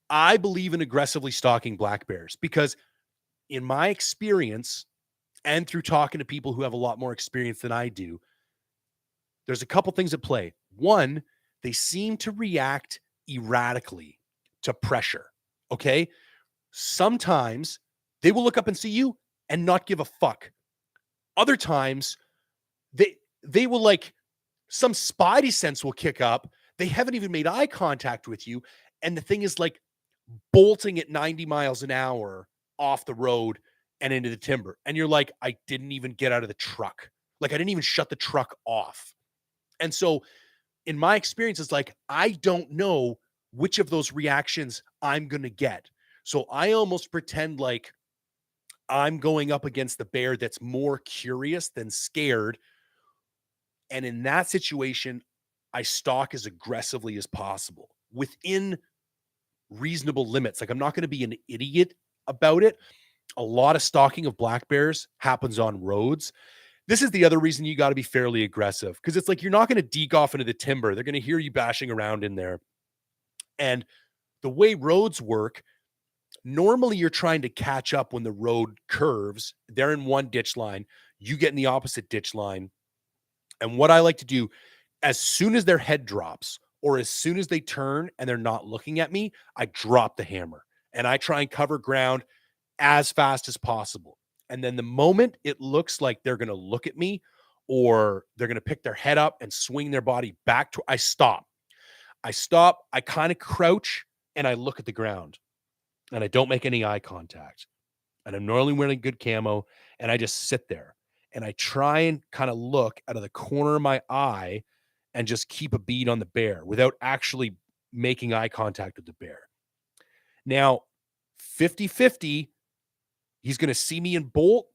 I believe in aggressively stalking black bears because in my experience and through talking to people who have a lot more experience than I do, there's a couple things at play. One, they seem to react erratically to pressure. Okay. Sometimes they will look up and see you and not give a fuck. Other times they will like some spidey sense will kick up. They haven't even made eye contact with you. And the thing is like bolting at 90 miles an hour off the road and into the timber. And you're like, I didn't even get out of the truck. Like I didn't even shut the truck off. And so in my experience, it's like, I don't know which of those reactions I'm going to get. So I almost pretend like I'm going up against the bear that's more curious than scared. And in that situation, I stalk as aggressively as possible within reasonable limits. Like I'm not going to be an idiot about it. A lot of stalking of black bears happens on roads. This is the other reason you got to be fairly aggressive because it's like you're not going to deke off into the timber. They're going to hear you bashing around in there. And the way roads work, normally you're trying to catch up when the road curves. They're in one ditch line. You get in the opposite ditch line. And what I like to do, as soon as their head drops or as soon as they turn and they're not looking at me, I drop the hammer and I try and cover ground as fast as possible. And then the moment it looks like they're going to look at me or they're going to pick their head up and swing their body back to, I stop. I kind of crouch and I look at the ground and I don't make any eye contact. And I'm normally wearing good camo and I just sit there and I try and kind of look out of the corner of my eye and just keep a bead on the bear without actually making eye contact with the bear. Now, 50-50, he's going to see me and bolt,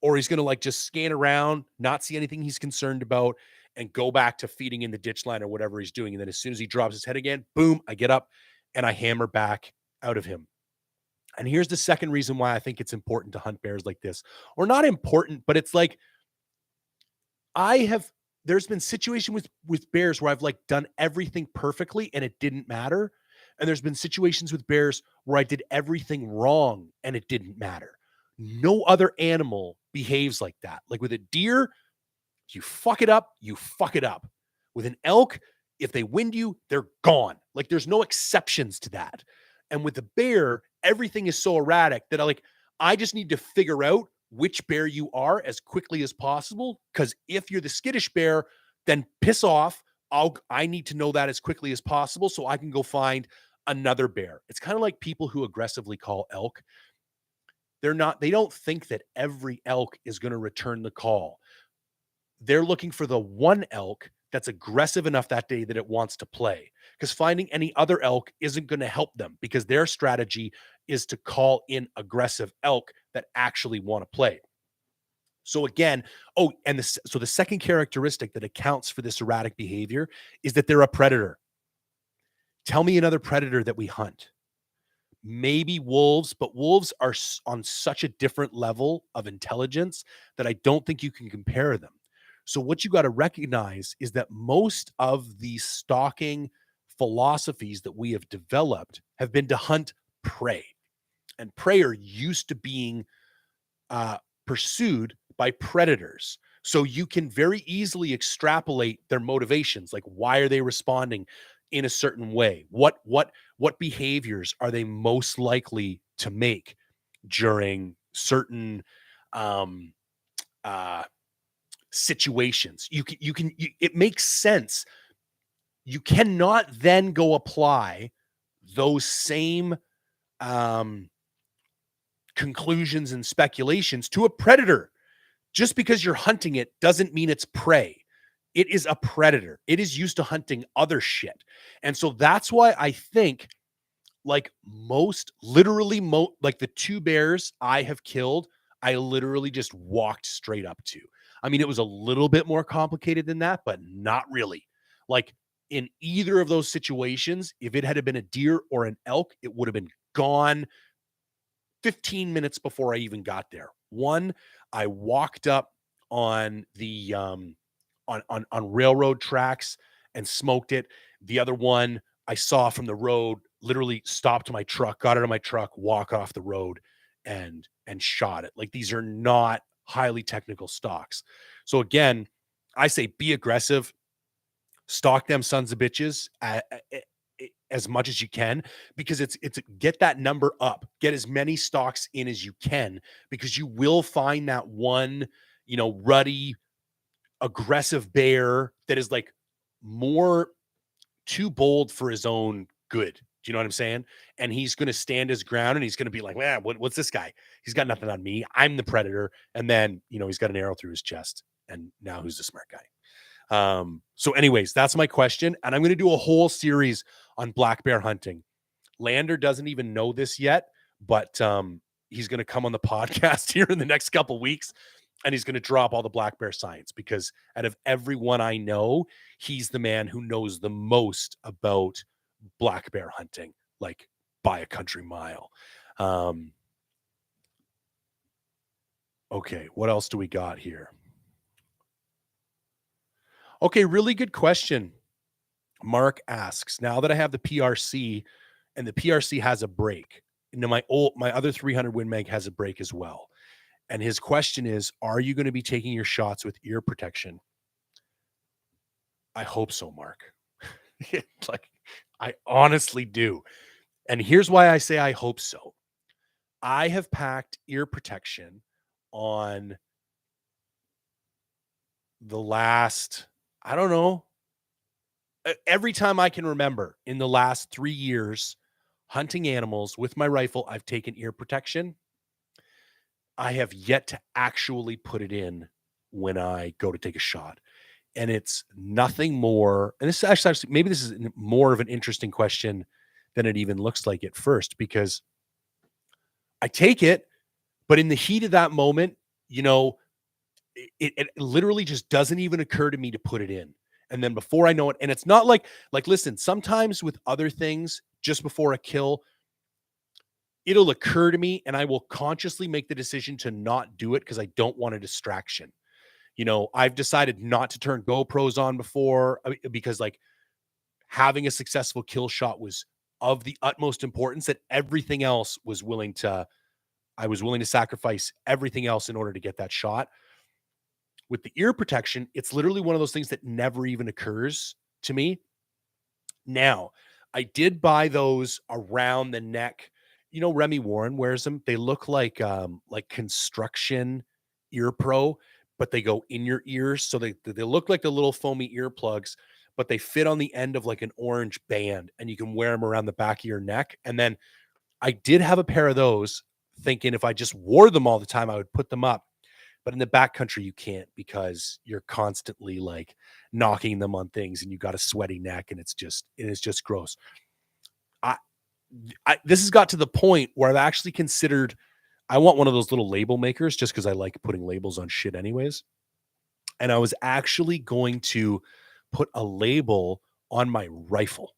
or he's going to like just scan around, not see anything he's concerned about, and go back to feeding in the ditch line or whatever he's doing. And then as soon as he drops his head again, boom, I get up and I hammer back out of him. And here's the second reason why I think it's important to hunt bears like this, or not important, but it's like there's been situations with bears where I've like done everything perfectly and it didn't matter. And there's been situations with bears where I did everything wrong and it didn't matter. No other animal behaves like that. Like with a deer, you fuck it up, you fuck it up. With an elk, if they wind you, they're gone. Like there's no exceptions to that. And with the bear, everything is so erratic that I just need to figure out which bear you are as quickly as possible. Because if you're the skittish bear, then piss off. I need to know that as quickly as possible so I can go find another bear. It's kind of like people who aggressively call elk. They don't think that every elk is going to return the call. They're looking for the one elk that's aggressive enough that day that it wants to play, because finding any other elk isn't going to help them because their strategy is to call in aggressive elk that actually want to play. So again, so the second characteristic that accounts for this erratic behavior is that they're a predator. Tell me another predator that we hunt. Maybe wolves, but wolves are on such a different level of intelligence that I don't think you can compare them. So what you got to recognize is that most of the stalking philosophies that we have developed have been to hunt prey. And prey are used to being pursued by predators. So you can very easily extrapolate their motivations. Like, why are they responding in a certain way? What behaviors are they most likely to make during certain situations? It makes sense. You cannot then go apply those same conclusions and speculations to a predator. Just because you're hunting it doesn't mean it's prey. It is a predator. It is used to hunting other shit. And so that's why I think like like the two bears I have killed, I literally just walked straight up to. I mean, it was a little bit more complicated than that, but not really. Like in either of those situations, if it had been a deer or an elk, it would have been gone 15 minutes before I even got there. One, I walked up on the on railroad tracks and smoked it. The other one I saw from the road, literally stopped my truck, got out of my truck, walk off the road and shot it. Like these are not highly technical stocks. So again, I say be aggressive, stalk them sons of bitches as much as you can, because it's get that number up, get as many stocks in as you can, because you will find that one, ruddy, aggressive bear that is like more too bold for his own good. Do you know what I'm saying? And he's going to stand his ground and he's going to be like, man, what's this guy? He's got nothing on me. I'm the predator. And then, he's got an arrow through his chest. And now who's the smart guy? So anyways, that's my question. And I'm going to do a whole series on black bear hunting. Lander doesn't even know this yet, but he's going to come on the podcast here in the next couple weeks, and he's going to drop all the black bear science, because out of everyone I know, he's the man who knows the most about black bear hunting, like by a country mile. Okay, what else do we got here? Okay, really good question. Mark asks, now that I have the PRC and the PRC has a break, my other 300 Win Mag has a break as well. And his question is, are you going to be taking your shots with ear protection? I hope so, Mark. Like, I honestly do. And here's why I say I hope so. I have packed ear protection on the last, I don't know, every time I can remember in the last 3 years hunting animals with my rifle, I've taken ear protection. I have yet to actually put it in when I go to take a shot. And it's nothing more. And this is actually, maybe this is more of an interesting question than it even looks like at first, because I take it, but in the heat of that moment, it literally just doesn't even occur to me to put it in. And then before I know it, and it's not like, listen, sometimes with other things, just before a kill, it'll occur to me and I will consciously make the decision to not do it because I don't want a distraction. I've decided not to turn GoPros on before, because like having a successful kill shot was of the utmost importance, that everything else I was willing to sacrifice everything else in order to get that shot. With the ear protection, it's literally one of those things that never even occurs to me. Now, I did buy those around the neck. Remy Warren wears them. They look like construction ear pro, but they go in your ears. So they look like the little foamy earplugs, but they fit on the end of like an orange band, and you can wear them around the back of your neck. And then I did have a pair of those, thinking if I just wore them all the time, I would put them up. But in the backcountry, you can't, because you're constantly like knocking them on things and you got a sweaty neck, and it is just gross. This has got to the point where I've actually considered, I want one of those little label makers, just because I like putting labels on shit anyways. And I was actually going to put a label on my rifle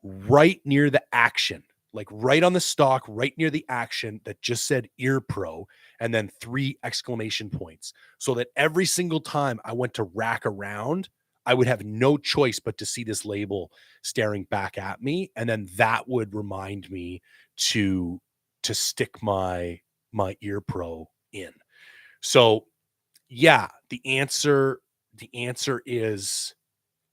right near the action, like right on the stock, right near the action, that just said Ear Pro, and then 3 exclamation points, so that every single time I went to rack around, I would have no choice but to see this label staring back at me. And then that would remind me to stick my Ear Pro in. So yeah, the answer is,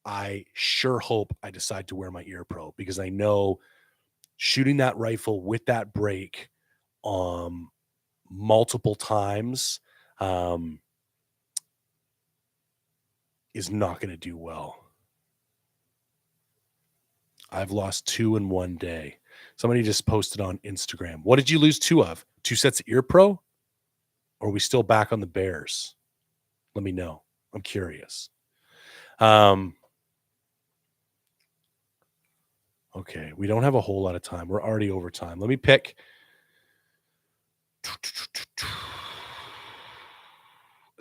I sure hope I decide to wear my Ear Pro, because I know shooting that rifle with that break multiple times is not going to do well. I've lost 2 in one day. Somebody just posted on Instagram. What did you lose 2 of? 2 sets of Ear Pro? Or are we still back on the Bears? Let me know. I'm curious. Okay, we don't have a whole lot of time. We're already over time. Let me pick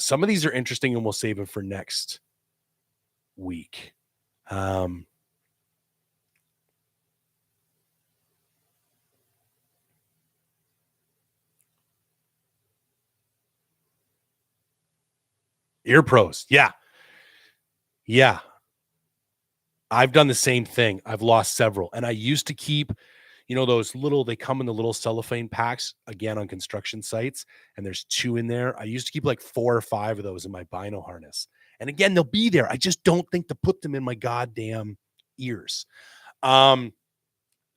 Some of these are interesting and we'll save them for next week. Ear pros. Yeah. Yeah. I've done the same thing. I've lost several. And I used to keep, those little, they come in the little cellophane packs again on construction sites, and there's 2 in there. I used to keep like 4 or 5 of those in my bino harness. And again, they'll be there. I just don't think to put them in my goddamn ears.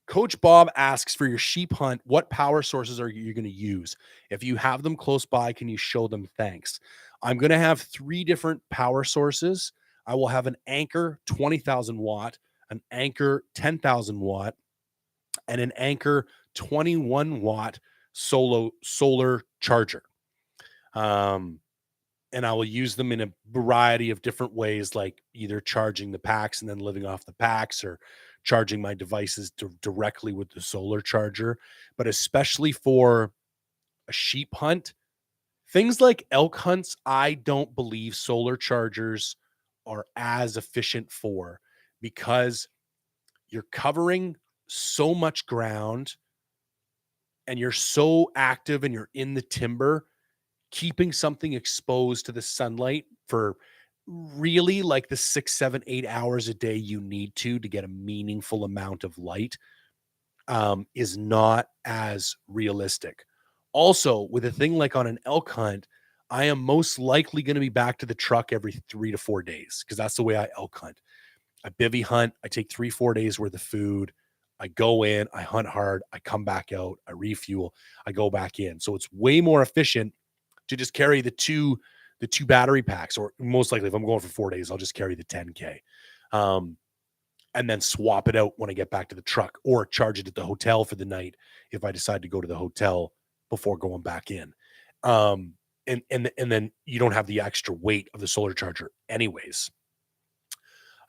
Coach Bob asks, for your sheep hunt, what power sources are you going to use? If you have them close by, can you show them? Thanks. I'm going to have 3 different power sources. I will have an Anchor 20,000 watt, an Anchor 10,000 watt, and an Anchor 21 watt solar charger. And I will use them in a variety of different ways, like either charging the packs and then living off the packs, or charging my devices directly with the solar charger. But especially for a sheep hunt, things like elk hunts, I don't believe solar chargers are as efficient for, because you're covering so much ground and you're so active and you're in the timber. Keeping something exposed to the sunlight for really like the 6, 7, 8 hours a day you need to get a meaningful amount of light is not as realistic. Also, with a thing like on an elk hunt, I am most likely going to be back to the truck every 3 to 4 days, because that's the way I elk hunt. I bivvy hunt. I take 3, 4 days worth of food. I go in, I hunt hard. I come back out, I refuel, I go back in. So it's way more efficient to just carry the two battery packs, or most likely if I'm going for 4 days, I'll just carry the 10K. And then swap it out when I get back to the truck, or charge it at the hotel for the night if I decide to go to the hotel before going back in. And then you don't have the extra weight of the solar charger anyways.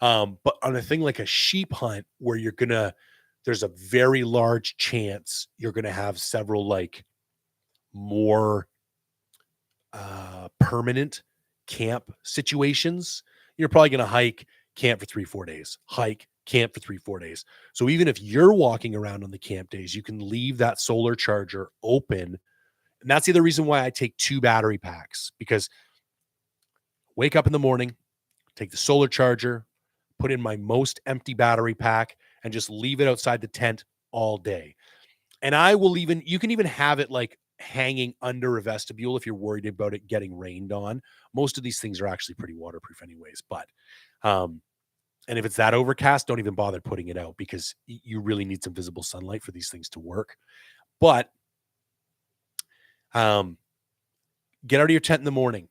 But on a thing like a sheep hunt, where there's a very large chance you're going to have several like more permanent camp situations. You're probably going to hike, camp for 3, 4 days, hike, camp for 3, 4 days. So even if you're walking around on the camp days, you can leave that solar charger open. And that's the other reason why I take 2 battery packs, because wake up in the morning, take the solar charger, put in my most empty battery pack, and just leave it outside the tent all day. And you can even have it like hanging under a vestibule if you're worried about it getting rained on. Most of these things are actually pretty waterproof anyways, but and if it's that overcast, don't even bother putting it out, because you really need some visible sunlight for these things to work. But get out of your tent in the morning,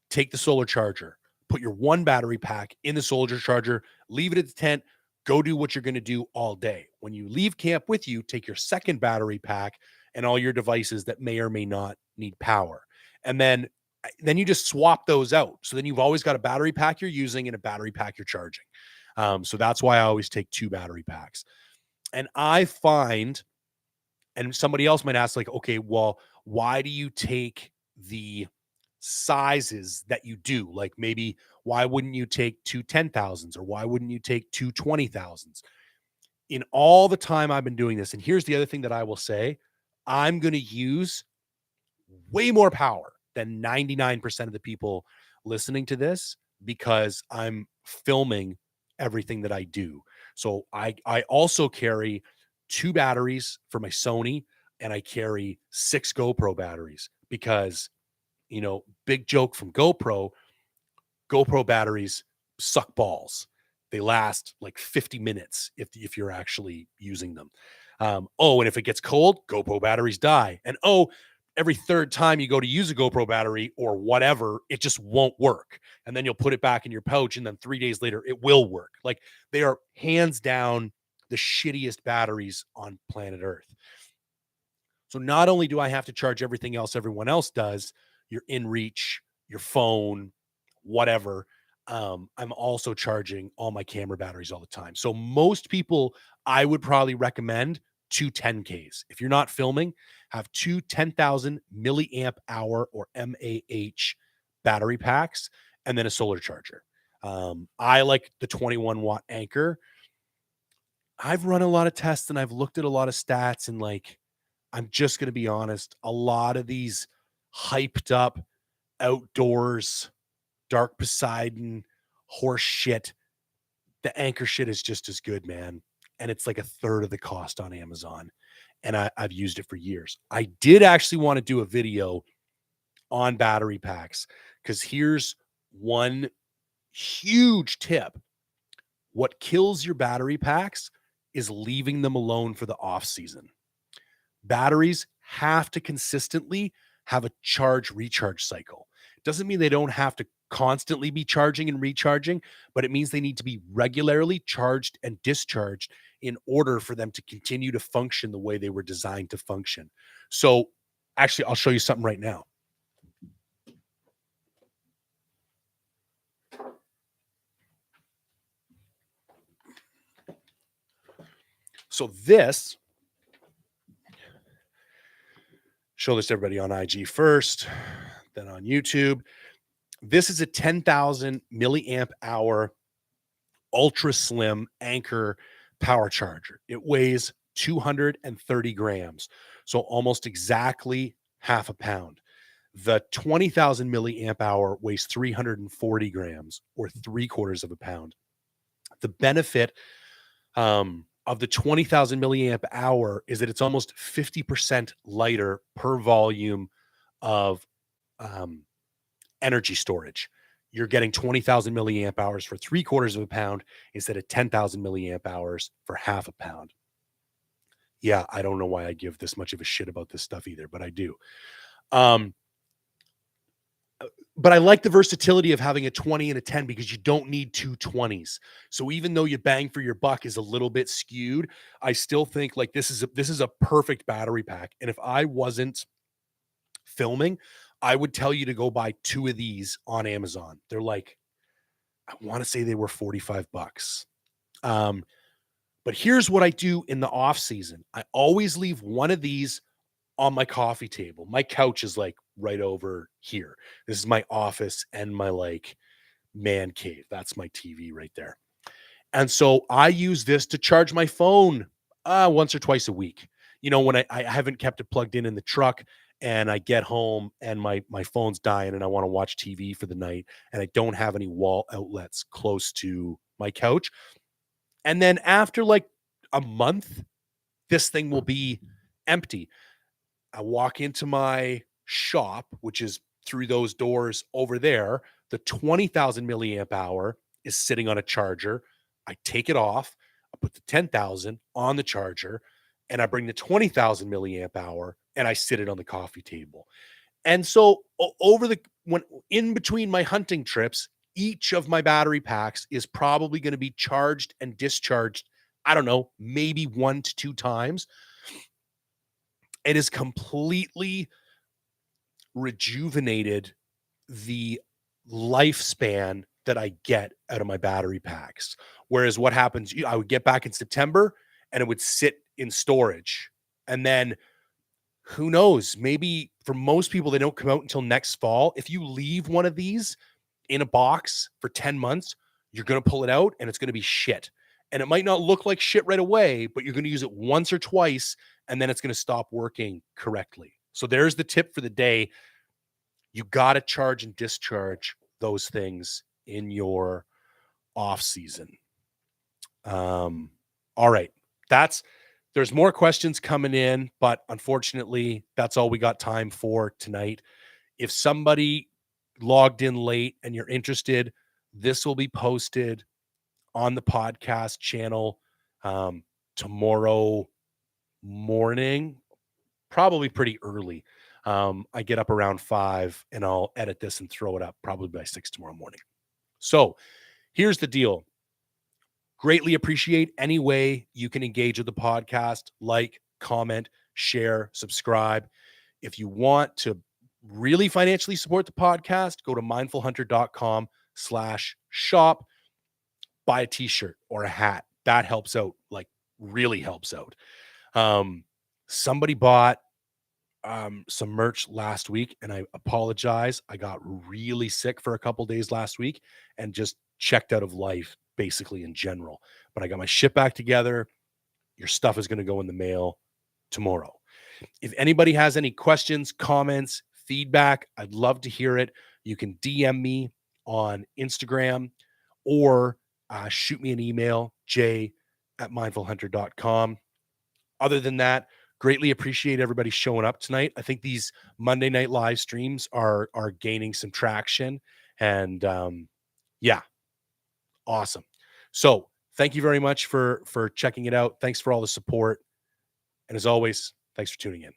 take the solar charger, put your 1 battery pack in the solar charger, leave it at the tent, go do what you're going to do all day. When you leave camp with you, take your 2nd battery pack and all your devices that may or may not need power. And then you just swap those out. So then you've always got a battery pack you're using and a battery pack you're charging. So that's why I always take 2 battery packs. And I find, and somebody else might ask, like, okay, well, why do you take the sizes that you do? Like, maybe why wouldn't you take 2 10,000s, or why wouldn't you take 2 20,000s? In all the time I've been doing this, and here's the other thing that I will say, I'm going to use way more power than 99% of the people listening to this, because I'm filming everything that I do. So I also carry 2 batteries for my Sony, and I carry 6 GoPro batteries, because, big joke from GoPro batteries suck balls. They last like 50 minutes if you're actually using them. And if it gets cold, GoPro batteries die. And every 3rd time you go to use a GoPro battery or whatever, it just won't work. And then you'll put it back in your pouch, and then 3 days later it will work. Like, they are hands down the shittiest batteries on planet Earth. So not only do I have to charge everything else everyone else does, your InReach, your phone, whatever, I'm also charging all my camera batteries all the time. So most people, I would probably recommend 2 10Ks. If you're not filming, have 2 10,000 milliamp hour or mAh battery packs, and then a solar charger. I like the 21 watt Anchor. I've run a lot of tests and I've looked at a lot of stats, and like, I'm just going to be honest, a lot of these hyped up outdoors, dark Poseidon, horse shit, the Anchor shit is just as good, man. And it's like a third of the cost on Amazon. And I've used it for years. I did actually want to do a video on battery packs, because here's one huge tip. What kills your battery packs is leaving them alone for the off season. Batteries have to consistently have a charge recharge cycle. Doesn't mean they don't have to constantly be charging and recharging, but it means they need to be regularly charged and discharged in order for them to continue to function the way they were designed to function. So actually, I'll show you something right now. So this, show this to everybody on IG first, then on YouTube. This is a 10,000 milliamp hour ultra slim Anchor power charger. It weighs 230 grams, so almost exactly half a pound. The 20,000 milliamp hour weighs 340 grams, or 3/4 of a pound. The benefit of the 20,000 milliamp hour is that it's almost 50% lighter per volume of energy storage. You're getting 20,000 milliamp hours for 3/4 of a pound instead of 10,000 milliamp hours for half a pound. Yeah, I don't know why I give this much of a shit about this stuff either, but I do. But I like the versatility of having a 20 and a 10, because you don't need two 20s. So even though your bang for your buck is a little bit skewed, I still think like this is a perfect battery pack. And if I wasn't filming, I would tell you to go buy 2 of these on Amazon. They're like, I want to say they were $45. But here's what I do in the off season. I always leave one of these on my coffee table. My couch is like right over here. This is my office and my like man cave. That's my TV right there. And so I use this to charge my phone once or twice a week. You know, when I haven't kept it plugged in the truck, and I get home and my phone's dying and I want to watch TV for the night, and I don't have any wall outlets close to my couch. And then after like a month, this thing will be empty. I walk into my shop, which is through those doors over there. The 20,000 milliamp hour is sitting on a charger. I take it off. I put the 10,000 on the charger, and I bring the 20,000 milliamp hour and I sit it on the coffee table. And so when in between my hunting trips, each of my battery packs is probably going to be charged and discharged, I don't know, maybe 1 to 2 times. It has completely rejuvenated the lifespan that I get out of my battery packs. Whereas what happens, I would get back in September and it would sit in storage. And then who knows, maybe for most people, they don't come out until next fall. If you leave one of these in a box for 10 months, you're going to pull it out and it's going to be shit. And it might not look like shit right away, but you're going to use it once or twice, and then it's going to stop working correctly. So there's the tip for the day. You got to charge and discharge those things in your off season. All right. There's more questions coming in, but unfortunately, that's all we got time for tonight. If somebody logged in late and you're interested, this will be posted on the podcast channel tomorrow morning, probably pretty early. I get up around 5 and I'll edit this and throw it up probably by 6 tomorrow morning. So here's the deal. Greatly appreciate any way you can engage with the podcast, like, comment, share, subscribe. If you want to really financially support the podcast, go to mindfulhunter.com/shop, buy a t-shirt or a hat. That helps out, like really helps out. Somebody bought some merch last week, and I apologize. I got really sick for a couple days last week and just checked out of life basically in general. But I got my shit back together. Your stuff is going to go in the mail tomorrow. If anybody has any questions, comments, feedback, I'd love to hear it. You can DM me on Instagram or shoot me an email, jay@mindfulhunter.com. Other than that, greatly appreciate everybody showing up tonight. I think these Monday night live streams are gaining some traction, and yeah, awesome. So thank you very much for checking it out. Thanks for all the support, and as always, thanks for tuning in.